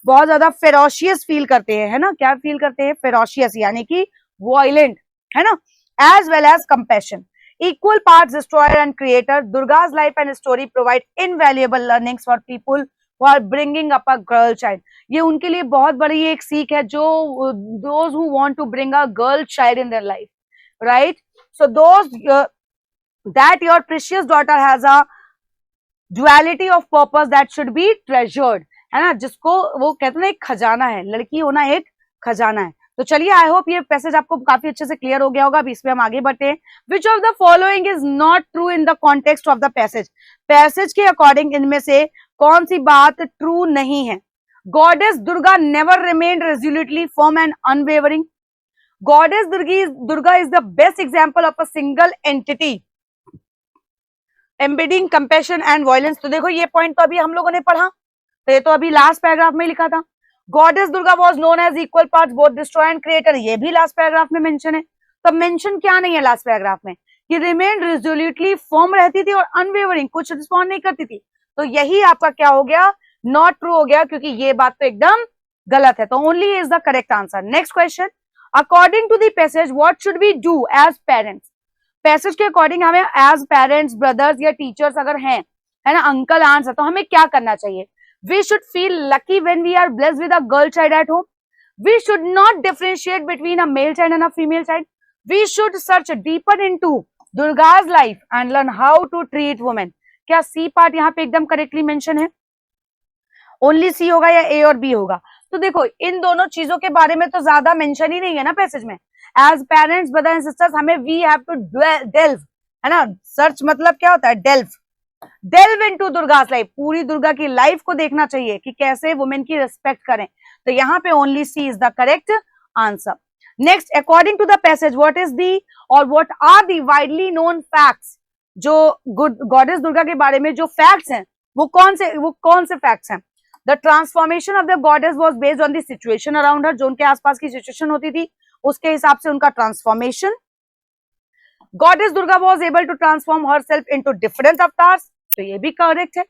बहुत ज्यादा फेरोशियस फील करते हैं, है ना, क्या फील करते हैं, फेरोशियस, यानी कि वायलेंट, है ना, as well as compassion, equal parts destroyer and creator. Durga's life and story provide invaluable learnings for people who are bringing up a girl child. ये उनके लिए बहुत बड़ी एक सीख है, जो those who want to bring a girl child in their life, right? So those that your precious daughter has a duality of purpose that should be treasured, है ना, जिसको वो कहते हैं ना एक खजाना है, लड़की होना एक खजाना है। तो चलिए, आई होप ये पैसेज आपको काफी अच्छे से क्लियर हो गया होगा। अब इसमें हम आगे बढ़ते हैं। Which of the following is not true in the context of the passage? Passage के अकॉर्डिंग इनमें से कौन सी बात ट्रू नहीं है? Goddess Durga never remained resolutely firm and unwavering. Goddess Durga is the best example of a single entity embedding compassion and violence. तो देखो, ये पॉइंट तो अभी हम लोगों ने पढ़ा, तो ये तो अभी लास्ट पैराग्राफ में लिखा था। Goddess Durga was known as equal parts both destroy and creator, ये भी लास्ट पैराग्राफ में मेंशन है। तब मेंशन क्या नहीं है लास्ट पैराग्राफ में? कि रिमेन रिजोल्यूटली फर्म रहती थी और अनवेवरिंग, कुछ रिस्पॉन्ड नहीं करती थी। तो यही आपका क्या हो गया? नॉट ट्रू हो गया, क्योंकि ये बात तो एकदम गलत है। तो only is the correct answer. Next question, according to the passage what should we do as parents? Passage के अकॉर्डिंग हमें एज पेरेंट्स, ब्रदर्स या टीचर्स अगर हैं, है ना, अंकल आंट्स है, तो हमें क्या करना चाहिए? We should feel lucky when we are blessed with a girl child at home. We should not differentiate between a male child and a female child. We should search deeper into Durga's life and learn how to treat women. क्या C part यहाँ पे एकदम correctly mention है? Only C होगा या A और B होगा? तो देखो, इन दोनों चीजों के बारे में तो ज्यादा मेंशन ही नहीं है ना पैसेज में। As parents, brother and sisters, हमें वी हैव टू डेल्व, है ना, सर्च मतलब क्या होता है? डेल्व इनटू दुर्गास लाइफ, पूरी दुर्गा की लाइफ को देखना चाहिए कि कैसे वुमेन की रिस्पेक्ट करें। तो यहाँ पे only C is the correct answer. Next, according to the passage what is the और what are the widely known facts? जो गॉडेस दुर्गा के बारे में जो फैक्ट्स हैं वो कौन से फैक्ट्स हैं? The transformation of the goddess was based on the situation around her, जो उनके आसपास की सिचुएशन होती थी उसके हिसाब से उनका transformation. Goddess Durga was able to transform herself into different avatars, तो ये भी करेक्ट है।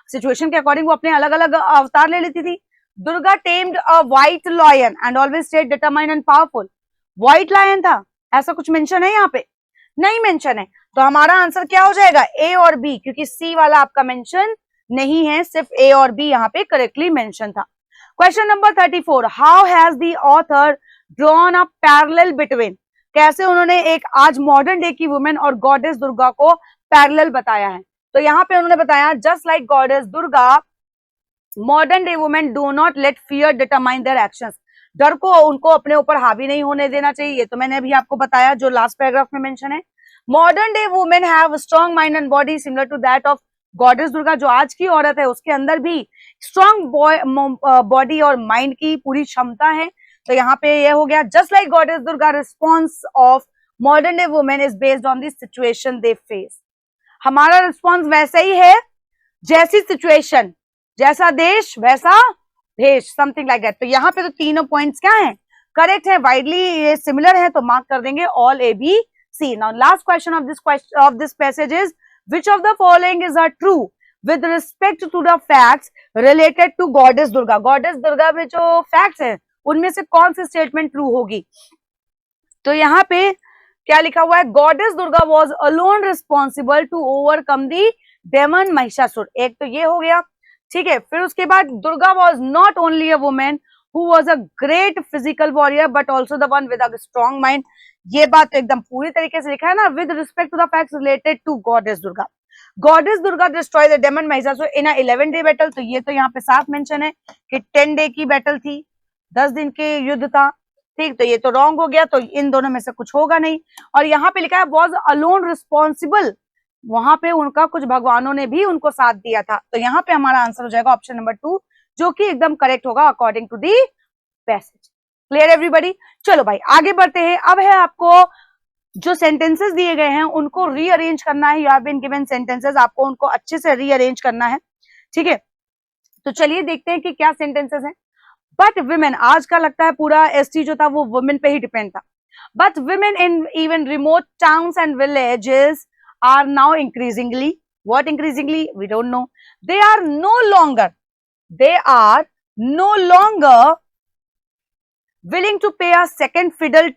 सिचुएशन के अकॉर्डिंग वो अपने अलग अलग अवतार ले लेती थी। Durga tamed a white lion and always stayed determined and powerful. White lion था, ऐसा कुछ मेंशन है यहाँ पे? नहीं मेंशन है। तो हमारा आंसर क्या हो जाएगा? ए और बी, क्योंकि सी वाला आपका मेंशन नहीं है, सिर्फ ए और बी यहाँ पे करेक्टली मेंशन था। Question number 34, how has the author drawn a parallel between? कैसे उन्होंने एक आज मॉडर्न डे की वुमेन और गॉडेस दुर्गा को पैरेलल बताया है? तो यहाँ पे उन्होंने बताया, just like goddess Durga, modern day women do not let fear determine their actions. डर को उनको अपने ऊपर हावी नहीं होने देना चाहिए। ये तो मैंने अभी आपको बताया, जो लास्ट पैराग्राफ में मेंशन है। Modern day women have strong mind and body similar to that of goddess Durga. जो आज की औरत है उसके अंदर भी स्ट्रॉन्ग बॉडी और माइंड की पूरी क्षमता है। तो यहाँ पे ये हो गया, just like goddess Durga, response of modern day women is based on the situation they face. हमारा रिस्पॉन्स वैसा ही है, जैसी सिचुएशन, जैसा देश वैसा भेष, समथिंग लाइक दैट। तो यहाँ पे तो तीनों पॉइंट्स क्या हैं? करेक्ट है, वाइडली ये सिमिलर है, तो मार्क कर देंगे all A B C. Now last question of this passage is, which of the following is are true with respect to the facts related to goddess Durga? goddess Durga में जो facts हैं उनमें से कौन सी स्टेटमेंट ट्रू होगी? तो यहाँ पे क्या लिखा हुआ है? goddess Durga was alone responsible to overcome the demon Mahishasur। एक तो ये हो गया, ठीक है। फिर उसके बाद Durga was not only a woman who was a great physical warrior but also the one with a strong mind। ये बात तो एकदम पूरी तरीके से लिखा है ना, with respect to the facts related to goddess Durga. Goddess Durga destroy the demon Mahishasura in 11 day battle. तो ये तो यहाँ पे साफ मेंशन है कि 10 डे की बैटल थी, 10 दिन के युद्ध था, ठीक। तो ये तो रॉन्ग हो गया, तो इन दोनों में से कुछ होगा नहीं। और यहाँ पे लिखा है वॉज अलोन रिस्पॉन्सिबल, वहां पे उनका कुछ भगवानों ने भी उनको साथ दिया था। तो यहाँ पे हमारा आंसर हो जाएगा ऑप्शन नंबर 2, जो कि एकदम करेक्ट होगा according to the passage. Clear everybody? चलो भाई आगे बढ़ते हैं। अब है आपको जो सेंटेंसेस दिए गए हैं उनको रीअरेंज करना है। You have been given sentences, आपको उनको अच्छे से रीअरेंज करना है, ठीक है। तो चलिए देखते हैं कि क्या सेंटेंसेस हैं। बट वुमेन, आज का लगता है पूरा एसटी जो था वो वुमेन पे ही डिपेंड था। But women in even remote towns and villages are now increasingly, what increasingly we don't know, they are no longer willing to pay a second fiddle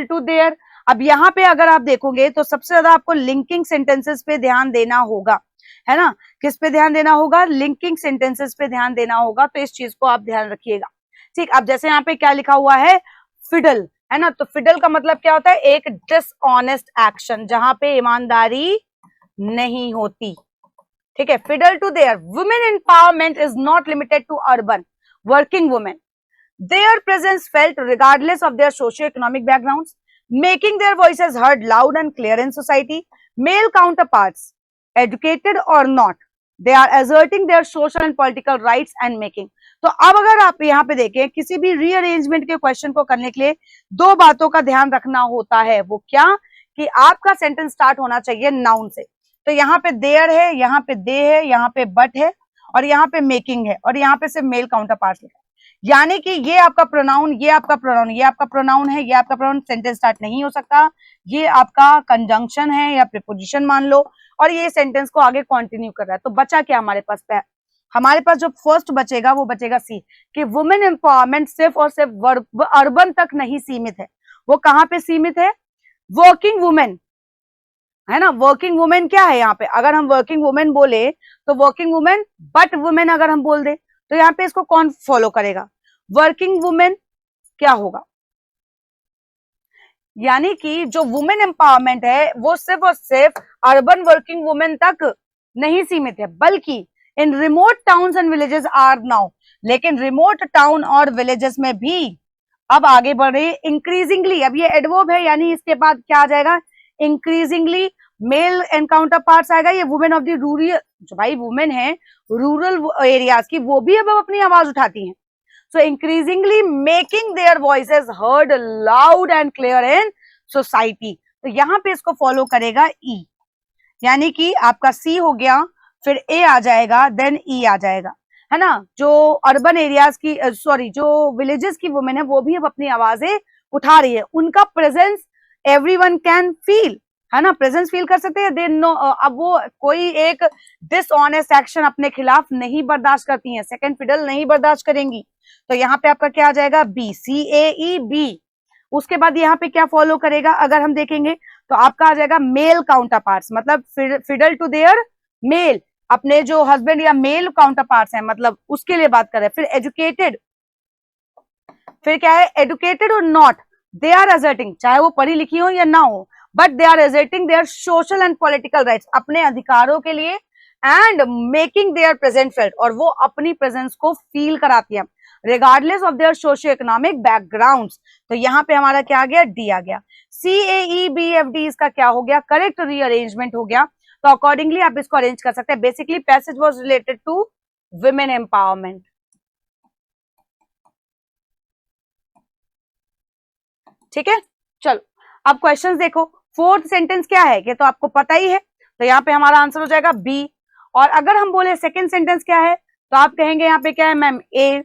to their। अब यहाँ पे अगर आप देखोगे तो सबसे ज्यादा आपको लिंकिंग सेंटेंसेस पे ध्यान देना होगा, है ना। किस पे ध्यान देना होगा, लिंकिंग सेंटेंसेस पे ध्यान देना होगा, तो इस चीज को आप ध्यान रखिएगा। ठीक, अब जैसे यहाँ पे क्या लिखा हुआ है, फिडल, है ना, तो फिडल का मतलब क्या होता है, एक डिसऑनेस्ट एक्शन जहां पे ईमानदारी नहीं होती। ठीक है, fiddle to their women empowerment is not limited to urban working women, their presence felt regardless of their socio-economic backgrounds, making their voices heard loud and clear in society. Male counterparts, educated or not, they are asserting their social and political rights and making. तो अब अगर आप यहाँ पे देखें, किसी भी rearrangement के क्वेश्चन को करने के लिए दो बातों का ध्यान रखना होता है। वो क्या, कि आपका सेंटेंस स्टार्ट होना चाहिए नाउन से। तो यहाँ पे देयर है, यहाँ पे दे है, यहाँ पे बट है, और यहाँ पे मेकिंग है, और यहाँ पे सिर्फ मेल काउंटर पार्ट लिखा है। यानी कि ये आपका प्रोनाउन, ये आपका प्रोनाउन, ये आपका प्रोनाउन है, ये आपका प्रोनाउन, सेंटेंस स्टार्ट नहीं हो सकता। ये आपका कंजंक्शन है या प्रीपोजिशन मान लो, और ये सेंटेंस को आगे कंटिन्यू कर रहा है। तो बचा क्या हमारे पास, हमारे पास जो फर्स्ट बचेगा वो बचेगा सी, कि वुमेन एम्पावरमेंट सिर्फ और सिर्फ अर्बन तक नहीं सीमित है। वो कहां पे सीमित है, वर्किंग वुमेन, है ना। वर्किंग वुमेन क्या है यहाँ पे, अगर हम वर्किंग वुमेन बोले तो वर्किंग वुमेन, बट वुमेन अगर हम बोल दे तो यहाँ पे इसको कौन फॉलो करेगा, वर्किंग वुमेन क्या होगा। यानी कि जो वुमेन एम्पावरमेंट है वो सिर्फ और सिर्फ अर्बन वर्किंग वुमेन तक नहीं सीमित है, बल्कि in remote towns and villages are now, लेकिन रिमोट टाउन और विलेजेस में भी अब आगे बढ़ रही है इंक्रीजिंगली। अब ये एडवर्ब है, यानी इसके बाद क्या आ जाएगा, इंक्रीजिंगली मेल एनकाउंटर पार्ट्स आएगा। ये वुमेन ऑफ द रूरल, जो भाई वुमेन है रूरल एरियाज की, वो भी अब अपनी आवाज उठाती हैं। So increasingly making their voices heard loud and clear in society. तो यहाँ पे इसको फॉलो करेगा ई, यानी कि आपका सी हो गया, फिर ए आ जाएगा, देन ई आ जाएगा, है ना। जो अर्बन एरियाज की जो विलेजेस की वुमेन है वो भी अब अपनी आवाजें उठा रही है। उनका प्रेजेंस एवरीवन कैन फील, है ना, प्रेजेंस फील कर सकते हैं। दे नो, अब वो कोई एक डिसऑनेस्ट एक्शन अपने खिलाफ नहीं बर्दाश्त करती हैं, सेकंड फिडल नहीं बर्दाश्त करेंगी। तो यहाँ पे आपका क्या आ जाएगा, बी, सी ए ई बी। उसके बाद यहाँ पे क्या फॉलो करेगा, अगर हम देखेंगे तो आपका आ जाएगा मेल काउंटर पार्ट्स, मतलब फिडल टू देयर मेल, अपने जो हस्बैंड या मेल काउंटर पार्ट्स हैं, मतलब उसके लिए बात कर रहे हैं। फिर एजुकेटेड, फिर क्या है, एजुकेटेड और नॉट, दे आर असर्टिंग, चाहे वो पढ़ी लिखी हो या ना हो, but they are asserting their social and political rights, अपने अधिकारों के लिए, and making their present felt, और वो अपनी प्रेजेंस को फील कराती है regardless of their socio economic backgrounds. तो यहाँ पे हमारा क्या आ गया, डी आ गया। सी ए ई बी एफ डी इसका क्या हो गया, करेक्ट रीअरेंजमेंट हो गया। तो अकॉर्डिंगली आप इसको अरेंज कर सकते हैं। Basically passage was related to women empowerment. ठीक है, चलो अब क्वेश्चंस देखो। फोर्थ सेंटेंस क्या है, ये तो आपको पता ही है, तो यहाँ पे हमारा आंसर हो जाएगा बी। और अगर हम बोले सेकंड सेंटेंस क्या है, तो आप कहेंगे यहाँ पे क्या है मैम, ए।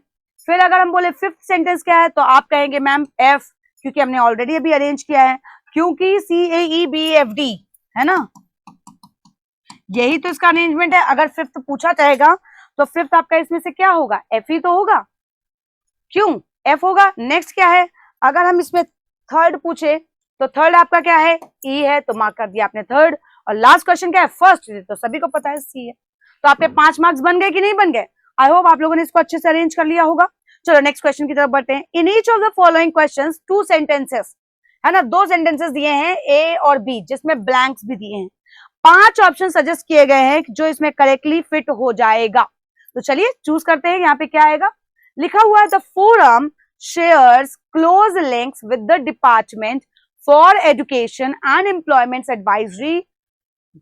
फिर अगर हम बोले फिफ्थ सेंटेंस क्या है, तो आप कहेंगे मैम एफ, क्योंकि हमने ऑलरेडी अभी अरेंज किया है, क्योंकि सी ए ई बी एफ डी, है ना, यही तो इसका अरेंजमेंट है। अगर फिफ्थ पूछा जाएगा तो फिफ्थ आपका इसमें से क्या होगा, एफ ही तो होगा, क्यों एफ होगा। नेक्स्ट क्या है, अगर हम इसमें थर्ड पूछे तो थर्ड आपका क्या है, ई है, तो मार्क कर दिया आपने थर्ड। और लास्ट क्वेश्चन क्या है, फर्स्ट, तो सभी को पता है सी है। तो आपके 5 मार्क्स बन गए कि नहीं बन गए। आई होप आप लोगों ने इसको अच्छे से अरेंज कर लिया होगा। चलो नेक्स्ट क्वेश्चन की तरफ बढ़ते हैं। In each of the following questions 2 sentences, है ना, 2 सेंटेंसेस दिए हैं ए और बी, जिसमें ब्लैंक्स भी दिए हैं। 5 ऑप्शन सजेस्ट किए गए हैं जो इसमें करेक्टली फिट हो जाएगा। तो चलिए चूज करते हैं। यहाँ पे क्या आएगा, लिखा हुआ है the forum shares close links with the department for education and employment advisory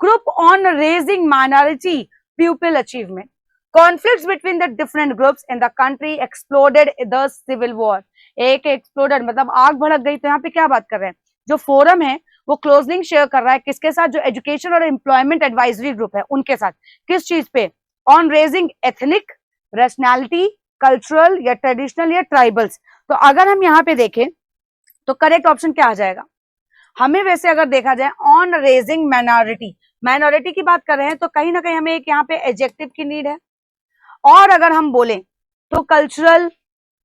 group on raising minority pupil achievement. Conflicts between the different groups in the country exploded the civil war. एक exploded मतलब आग भड़क गई। तो यहाँ पे क्या बात कर रहे हैं, जो फोरम है वो क्लोज लिंक शेयर कर रहा है किसके साथ, जो एजुकेशन और एम्प्लॉयमेंट एडवाइजरी ग्रुप है उनके साथ। किस चीज पे, on raising ethnic, rationality, cultural या ट्रेडिशनल या ट्राइबल्स। तो अगर हम यहाँ पे देखें तो करेक्ट ऑप्शन क्या आ जाएगा, हमें वैसे अगर देखा जाए ऑन रेजिंग माइनॉरिटी, माइनॉरिटी की बात कर रहे हैं, तो कहीं ना कहीं हमें एक यहाँ पे एडजेक्टिव की नीड है। और अगर हम बोलें तो कल्चरल,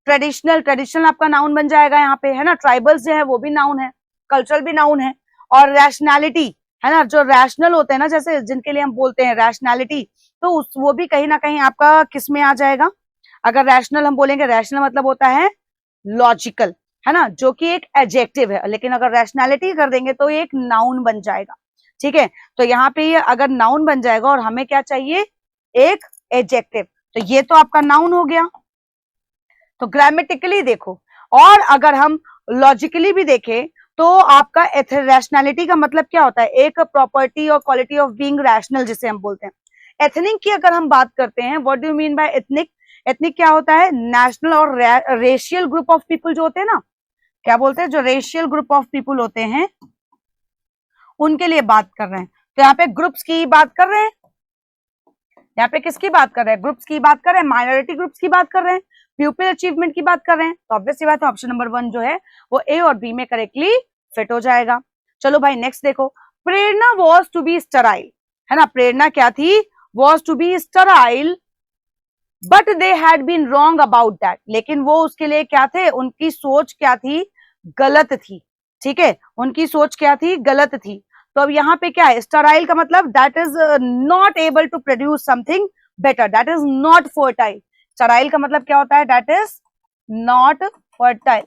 ट्रेडिशनल, ट्रेडिशनल आपका नाउन बन जाएगा यहाँ पे, है ना, ट्राइबल्स जो है वो भी नाउन है, कल्चरल भी नाउन है। और रैशनैलिटी, है ना, जो रैशनल होते हैं ना, जैसे जिनके लिए हम बोलते हैं रैशनैलिटी, तो वो भी कहीं ना कहीं आपका किस में आ जाएगा। अगर रैशनल हम बोलेंगे, रैशनल मतलब होता है लॉजिकल, है ना, जो कि एक एडजेक्टिव है, लेकिन अगर रैशनैलिटी कर देंगे तो ये एक नाउन बन जाएगा। ठीक है, तो यहाँ पे ये अगर नाउन बन जाएगा और हमें क्या चाहिए, एक एडजेक्टिव, तो ये तो आपका नाउन हो गया। तो ग्रामेटिकली देखो, और अगर हम लॉजिकली भी देखें तो आपका रैशनैलिटी का मतलब क्या होता है, एक प्रॉपर्टी और क्वालिटी ऑफ बीइंग रैशनल जिसे हम बोलते हैं। एथनिक की अगर हम बात करते हैं, what do you mean by ethnic? Ethnic क्या होता है, नेशनल और रेशियल ग्रुप ऑफ पीपल जो होते हैं ना, क्या बोलते हैं, जो रेशियल ग्रुप ऑफ पीपल होते हैं उनके लिए बात कर रहे हैं। तो यहाँ पे ग्रुप्स की बात कर रहे हैं, यहाँ पे किसकी बात कर रहे हैं, ग्रुप्स की बात कर रहे हैं, माइनॉरिटी ग्रुप्स की बात कर रहे हैं, प्यूपिल अचीवमेंट की बात कर रहे हैं। तो ऑब्वियसली बात है ऑप्शन नंबर 1 जो है वो ए और बी में करेक्टली फिट हो जाएगा। चलो भाई नेक्स्ट देखो, Prerna was to be sterile, है ना, प्रेरणा क्या थी, was to be sterile, but they had been wrong about that, लेकिन वो उसके लिए क्या थे, उनकी सोच क्या थी, गलत थी। ठीक है, उनकी सोच क्या थी, गलत थी। तो अब यहाँ पे क्या है, स्टराइल का मतलब that is not able to produce something better, that is not fertile. Sterile का मतलब क्या होता है, that is not fertile.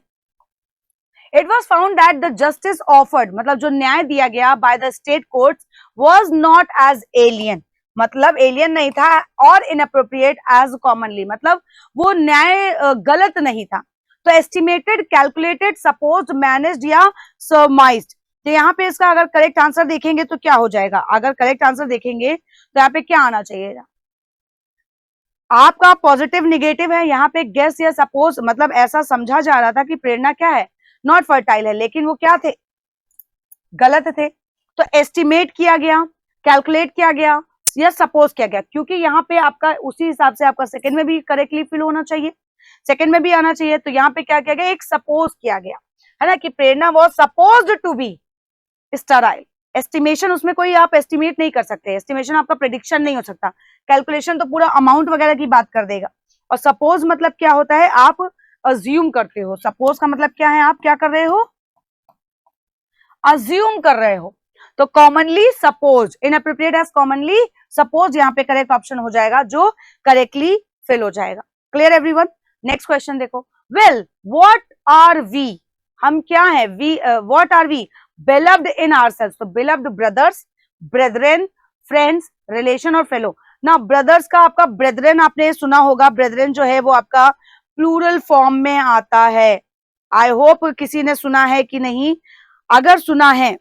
It was found that the justice offered, मतलब जो न्याय दिया गया by the state courts was not as alien, मतलब एलियन नहीं था, और इनअप्रोप्रिएट एज कॉमनली, मतलब वो न्याय गलत नहीं था। तो एस्टिमेटेड, कैलकुलेटेड, सपोज्ड, मैनेज्ड या सरमाइज्ड, तो यहाँ पे इसका अगर करेक्ट आंसर देखेंगे तो क्या हो जाएगा, अगर करेक्ट आंसर देखेंगे तो यहाँ पे क्या आना चाहिए, आपका पॉजिटिव निगेटिव है, यहाँ पे गेस या सपोज, मतलब ऐसा समझा जा रहा था कि प्रेरणा क्या है, नॉट फर्टाइल है, लेकिन वो क्या थे, गलत थे। तो एस्टिमेट किया गया, कैलकुलेट किया गया या सपोज किया गया, क्योंकि यहाँ पे आपका उसी हिसाब से आपका सेकंड में भी करेक्टली फिल होना चाहिए, सेकंड में भी आना चाहिए। तो यहाँ पे क्या किया गया, एक सपोज किया गया, है ना, कि Prerna was supposed to be sterile. Estimation, उसमें कोई आप एस्टिमेट नहीं कर सकते, एस्टिमेशन आपका प्रेडिक्शन नहीं हो सकता, कैलकुलेशन तो पूरा अमाउंट वगैरह की बात कर देगा। और सपोज मतलब क्या होता है, आप अज्यूम करते हो, सपोज का मतलब क्या है, आप क्या कर रहे हो, अज्यूम कर रहे हो। तो commonly suppose, inappropriate as commonly suppose, यहाँ पे करेक्ट ऑप्शन हो जाएगा जो करेक्टली फिल हो जाएगा। Clear everyone? नेक्स्ट क्वेश्चन देखो, वेल व्हाट आर वी, हम क्या है, we what are we beloved in ourselves, तो beloved brothers, brethren, friends, relation और fellow। ना brothers का आपका brethren आपने सुना होगा, brethren जो है वो आपका प्लूरल फॉर्म में आता है। आई होप किसी ने सुना है कि नहीं, अगर सुना है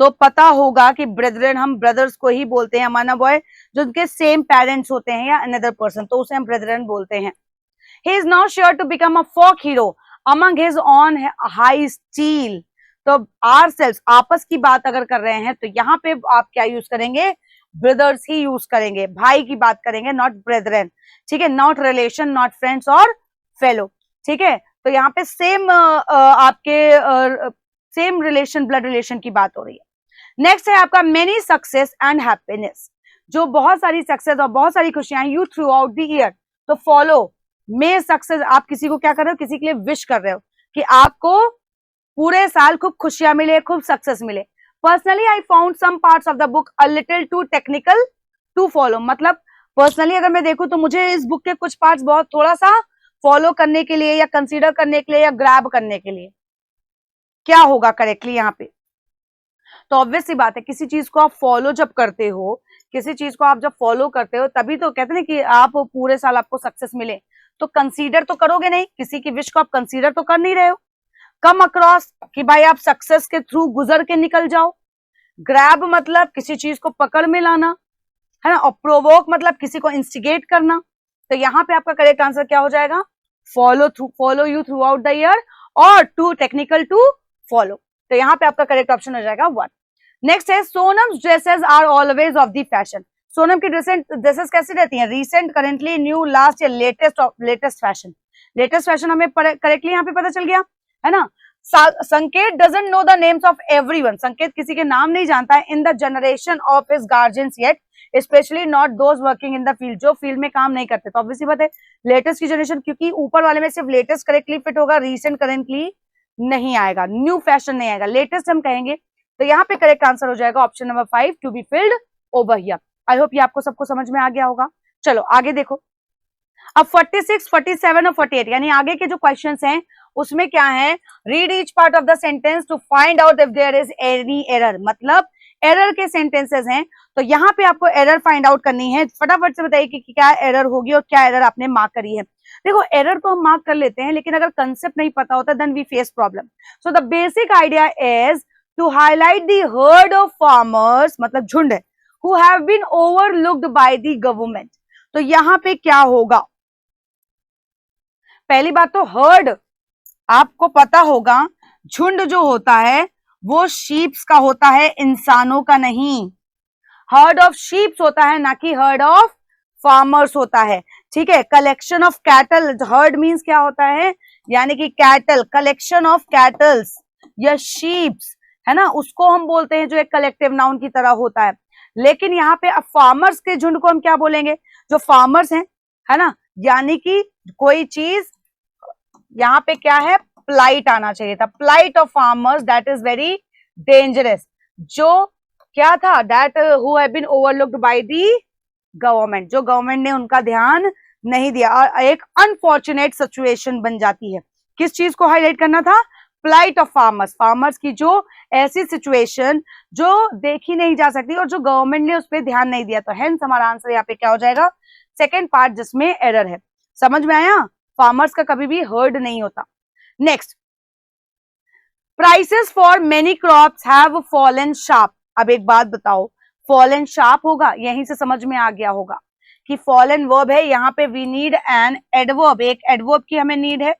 तो पता होगा कि ब्रेदरन हम ब्रदर्स को ही बोलते हैं, माना बॉय जो उनके सेम पेरेंट्स होते हैं या अनदर पर्सन, तो उसे हम ब्रेदरन बोलते हैं। He is now sure to become a folk hero among his own high steel. तो आर सेल्स, आपस की बात अगर कर रहे हैं तो यहाँ पे आप क्या यूज करेंगे, ब्रदर्स ही यूज करेंगे, भाई की बात करेंगे, नॉट ब्रेदरन। ठीक है, नॉट रिलेशन, नॉट फ्रेंड्स और फेलो। ठीक है, तो यहाँ पे सेम आपके सेम रिलेशन, ब्लड रिलेशन की बात हो रही है। नेक्स्ट है आपका मेनी सक्सेस एंड हैप्पीनेस, जो बहुत सारी सक्सेस और बहुत सारी खुशियां you through out the year. तो फॉलो मे सक्सेस, आप किसी को क्या कर रहे हो, किसी के लिए विश कर रहे हो कि आपको पूरे साल खूब खुशियां मिले, खूब सक्सेस मिले। Personally I found some parts of the book a little too technical to follow, मतलब पर्सनली अगर मैं देखूं तो मुझे इस बुक के कुछ पार्ट्स बहुत थोड़ा सा फॉलो करने के लिए या कंसीडर करने के लिए या ग्रैब करने के लिए, क्या होगा करेक्टली यहाँ पे। तो ऑब्वियस सी बात है, किसी चीज को आप फॉलो जब करते हो, किसी चीज को आप जब फॉलो करते हो तभी तो कहते हैं कि आप पूरे साल आपको सक्सेस मिले, तो कंसीडर तो करोगे नहीं, किसी की विश को आप कंसीडर तो कर नहीं रहे हो। कम अक्रॉस कि भाई आप सक्सेस के थ्रू गुजर के निकल जाओ। ग्रैब मतलब किसी चीज को पकड़ में लाना, है ना, और प्रोवोक मतलब किसी को इंस्टिगेट करना। तो यहाँ पे आपका करेक्ट आंसर क्या हो जाएगा, follow you through out the year और टू टेक्निकल टू फॉलो। तो यहाँ पे आपका करेक्ट ऑप्शन हो जाएगा 1। नेक्स्ट है Sonam's dresses are always of the fashion, Sonam की ड्रेसेस कैसी रहती हैं, रीसेंट, करेंटली, न्यू, लास्ट या लेटेस्ट फैशन। लेटेस्ट फैशन हमें करेक्टली यहाँ पे पता चल गया, है ना। Sanket doesn't know the names of everyone, Sanket किसी के नाम नहीं जानता है in the generation of his guardians yet, specially not those working in the field, जो फील्ड में काम नहीं करते। तो ऑब्वियसली बात है लेटेस्ट की जनरेशन, क्योंकि ऊपर वाले में सिर्फ लेटेस्ट करेक्टली फिट होगा, रीसेंट करेंटली नहीं आएगा, न्यू फैशन नहीं आएगा। लेटेस्ट हम कहेंगे तो यहाँ पे करेक्ट आंसर हो जाएगा option number 5 to be filled over here. I hope ये आपको सबको समझ में आ गया होगा। चलो आगे देखो, अब 46, 47 और 48 यानी आगे के जो क्वेश्चंस हैं उसमें क्या है, read each part of the sentence to find out if there is any error, मतलब एरर के सेंटेंसेस हैं तो यहाँ पे आपको एरर फाइंड आउट करनी है। फटाफट से बताइए कि क्या एरर होगी और क्या एरर आपने मार्क करी है। देखो एरर तो हम मार्क कर लेते हैं लेकिन अगर कंसेप्ट नहीं पता होता then we face problem. So the basic idea is to highlight the herd of farmers, मतलब झुंड who have been overlooked by the government. तो यहाँ पे क्या होगा, पहली बात तो हर्ड आपको पता होगा, झुंड जो होता है वो शीप्स का होता है, इंसानों का नहीं। हर्ड ऑफ शीप्स होता है ना कि हर्ड ऑफ फार्मर्स होता है, ठीक है। Collection of cattle, heard means क्या होता है, यानी कि कैटल, कलेक्शन ऑफ कैटल्स या शीप्स है ना, उसको हम बोलते हैं जो एक कलेक्टिव नाउन की तरह होता है। लेकिन यहाँ पे अब फार्मर्स के झुंड को हम क्या बोलेंगे, जो फार्मर्स हैं, है ना, यानी कि कोई चीज यहाँ पे क्या है, प्लाइट आना चाहिए था, plight of farmers that is very dangerous, जो क्या था, that who have been overlooked by the government, जो गवर्नमेंट ने उनका ध्यान नहीं दिया और एक अनफॉर्चुनेट सिचुएशन बन जाती है। किस चीज को हाईलाइट करना था, प्लाइट ऑफ फार्मर्स, फार्मर्स की जो ऐसी सिचुएशन जो देखी नहीं जा सकती और जो गवर्नमेंट ने उस पर ध्यान नहीं दिया। तो हेंस हमारा आंसर यहाँ पे क्या हो जाएगा, सेकेंड पार्ट जिसमें एरर है। समझ में आया, फार्मर्स का कभी भी हर्ड नहीं होता। Next, prices for many crops have fallen sharp. अब एक बात बताओ, फॉलन शार्प होगा, यहीं से समझ में आ गया होगा कि फॉलन वर्ब है, यहाँ पे वी नीड एन एडवर्ब, एक एडवर्ब की हमें नीड है।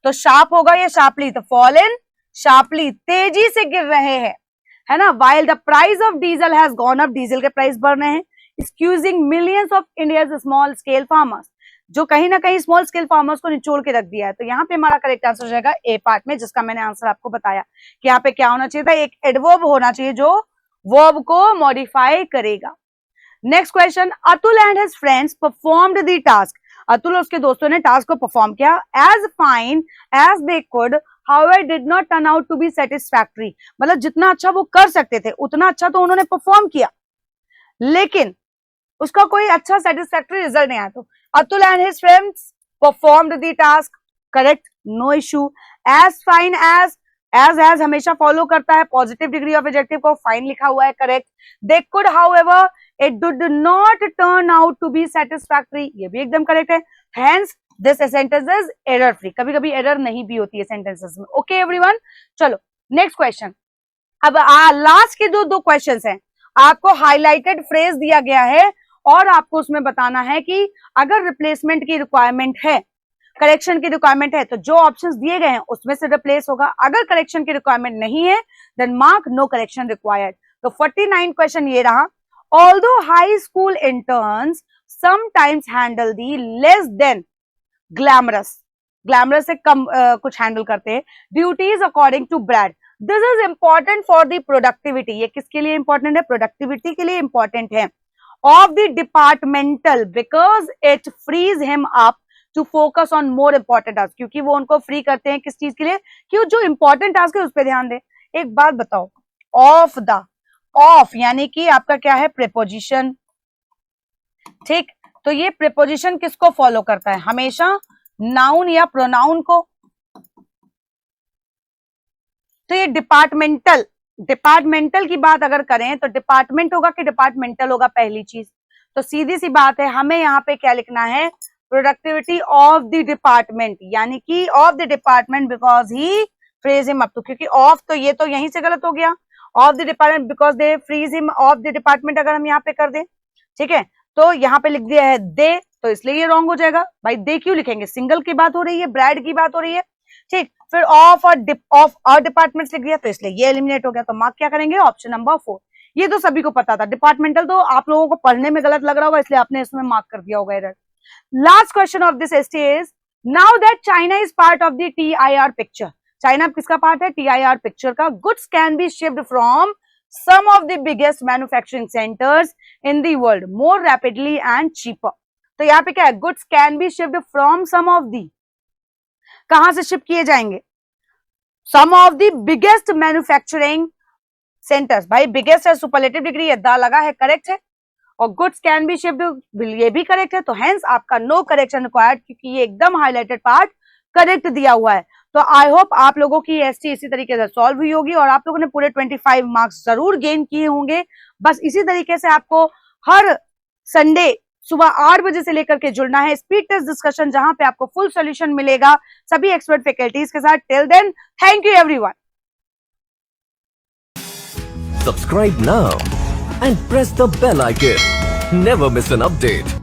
तो शार्प होगा या शार्पली, तो फॉलन शार्पली, तेजी से गिर रहे हैं, है ना। While the price of diesel has gone up, diesel के प्राइस बढ़ रहे हैं, excusing millions of India's small scale farmers, जो कहीं ना कहीं स्मॉल स्केल फार्मर्स को निचोड़ के रख दिया है। तो यहाँ पे हमारा करेक्ट आंसर हो जाएगा ए पार्ट में, जिसका मैंने आंसर आपको बताया कि यहाँ पे क्या होना चाहिए था, एक एडवर्ब होना चाहिए जो वर्ब को मॉडिफाई करेगा। Next question, Atul and his friends performed the task. Atul और उसके दोस्तों ने टास्क को परफॉर्म किया as fine as they could, however did not turn out to be satisfactory, मतलब जितना अच्छा वो कर सकते थे उतना अच्छा तो उन्होंने परफॉर्म किया लेकिन उसका कोई अच्छा सेटिस्फैक्टरी रिजल्ट नहीं आया। तो Atul and his friends performed the task, correct, no issue. As fine as हमेशा फॉलो करता है पॉजिटिव डिग्री ऑफ एडजेक्टिव को, फाइन लिखा हुआ है, correct. They could however it did not turn out to be satisfactory, ये भी एकदम करेक्ट है। Hence this sentence is error free, कभी कभी एरर नहीं भी होती है सेंटेंसेस में। ओके एवरीवन, चलो नेक्स्ट क्वेश्चन। अब लास्ट के दो क्वेश्चंस हैं, आपको हाईलाइटेड फ्रेज दिया गया है और आपको उसमें बताना है कि अगर रिप्लेसमेंट की रिक्वायरमेंट है, करेक्शन की रिक्वायरमेंट है, तो जो ऑप्शंस दिए गए हैं उसमें से रिप्लेस होगा। अगर करेक्शन की रिक्वायरमेंट नहीं है then mark no correction required. तो 49 क्वेश्चन ये रहा, although high school interns sometimes handle the less than glamorous, glamorous से कम कुछ हैंडल करते हैं, duties according to Brad, this is important for the productivity, ये किसके लिए इंपॉर्टेंट है, प्रोडक्टिविटी के लिए इंपॉर्टेंट है, of the departmental because it frees him up to focus on more important task, क्योंकि वो उनको फ्री करते हैं किस चीज के लिए, कि वो जो इंपॉर्टेंट टास्क है उस पर ध्यान दे। एक बात बताओ, ऑफ द, ऑफ यानी कि आपका क्या है, प्रीपोजिशन, ठीक। तो ये प्रीपोजिशन किसको फॉलो करता है, हमेशा नाउन या प्रोनाउन को। तो ये डिपार्टमेंटल, डिपार्टमेंटल की बात अगर करें तो डिपार्टमेंट होगा कि डिपार्टमेंटल होगा, पहली चीज। तो सीधी सी बात है, हमें यहाँ पे क्या लिखना है, प्रोडक्टिविटी ऑफ द डिपार्टमेंट, यानी कि of the department because he frees him up, तो क्योंकि ऑफ तो ये तो यहीं से गलत हो गया, of the department because they frees him of the department अगर हम यहाँ पे कर दें, ठीक है। तो यहाँ पे लिख दिया है दे, तो इसलिए ये रॉन्ग हो जाएगा। भाई दे क्यों लिखेंगे, सिंगल की बात हो रही है, ब्रैड की बात हो रही है, ठीक। फिर ऑफ और डिपार्टमेंट लिख दिया तो इसलिए ये एलिमिनेट हो गया। तो मार्क क्या करेंगे, ऑप्शन नंबर 4। ये तो सभी को पता था, डिपार्टमेंटल तो आप लोगों को पढ़ने में गलत लग रहा होगा इसलिए आपने इसमें मार्क कर दिया होगा error. Last question of this ST is, now that China is part of the TIR picture, China किसका पार्ट है, TIR पिक्चर का, goods can be shipped from some of the biggest manufacturing centers in the world more rapidly and cheaper। तो यहाँ पे क्या है, goods can be shipped from some of the, कहां से शिप किए जाएंगे, some of the biggest manufacturing centres, भाई बिगेस्ट है, सुपरलेटिव डिग्री है, द लगा है, करेक्ट है, और गुड्स कैन बी शिफ्ड, ये भी करेक्ट है, तो हेंस आपका नो करेक्शन रिक्वायर्ड, क्योंकि ये एकदम हाईलाइटेड पार्ट करेक्ट दिया हुआ है। तो आई होप आप लोगों की एसटी इसी तरीके से सॉल्व हुई होगी और आप लोगों ने पूरे 25 मार्क्स जरूर गेन किए होंगे। बस इसी तरीके से आपको हर संडे सुबह 8 बजे से लेकर के जुड़ना है स्पीड टेस्ट डिस्कशन, जहां पे आपको फुल सोल्यूशन मिलेगा सभी एक्सपर्ट फैकल्टीज के साथ। Till then, thank you everyone. Subscribe now and press the bell icon. Never miss an update.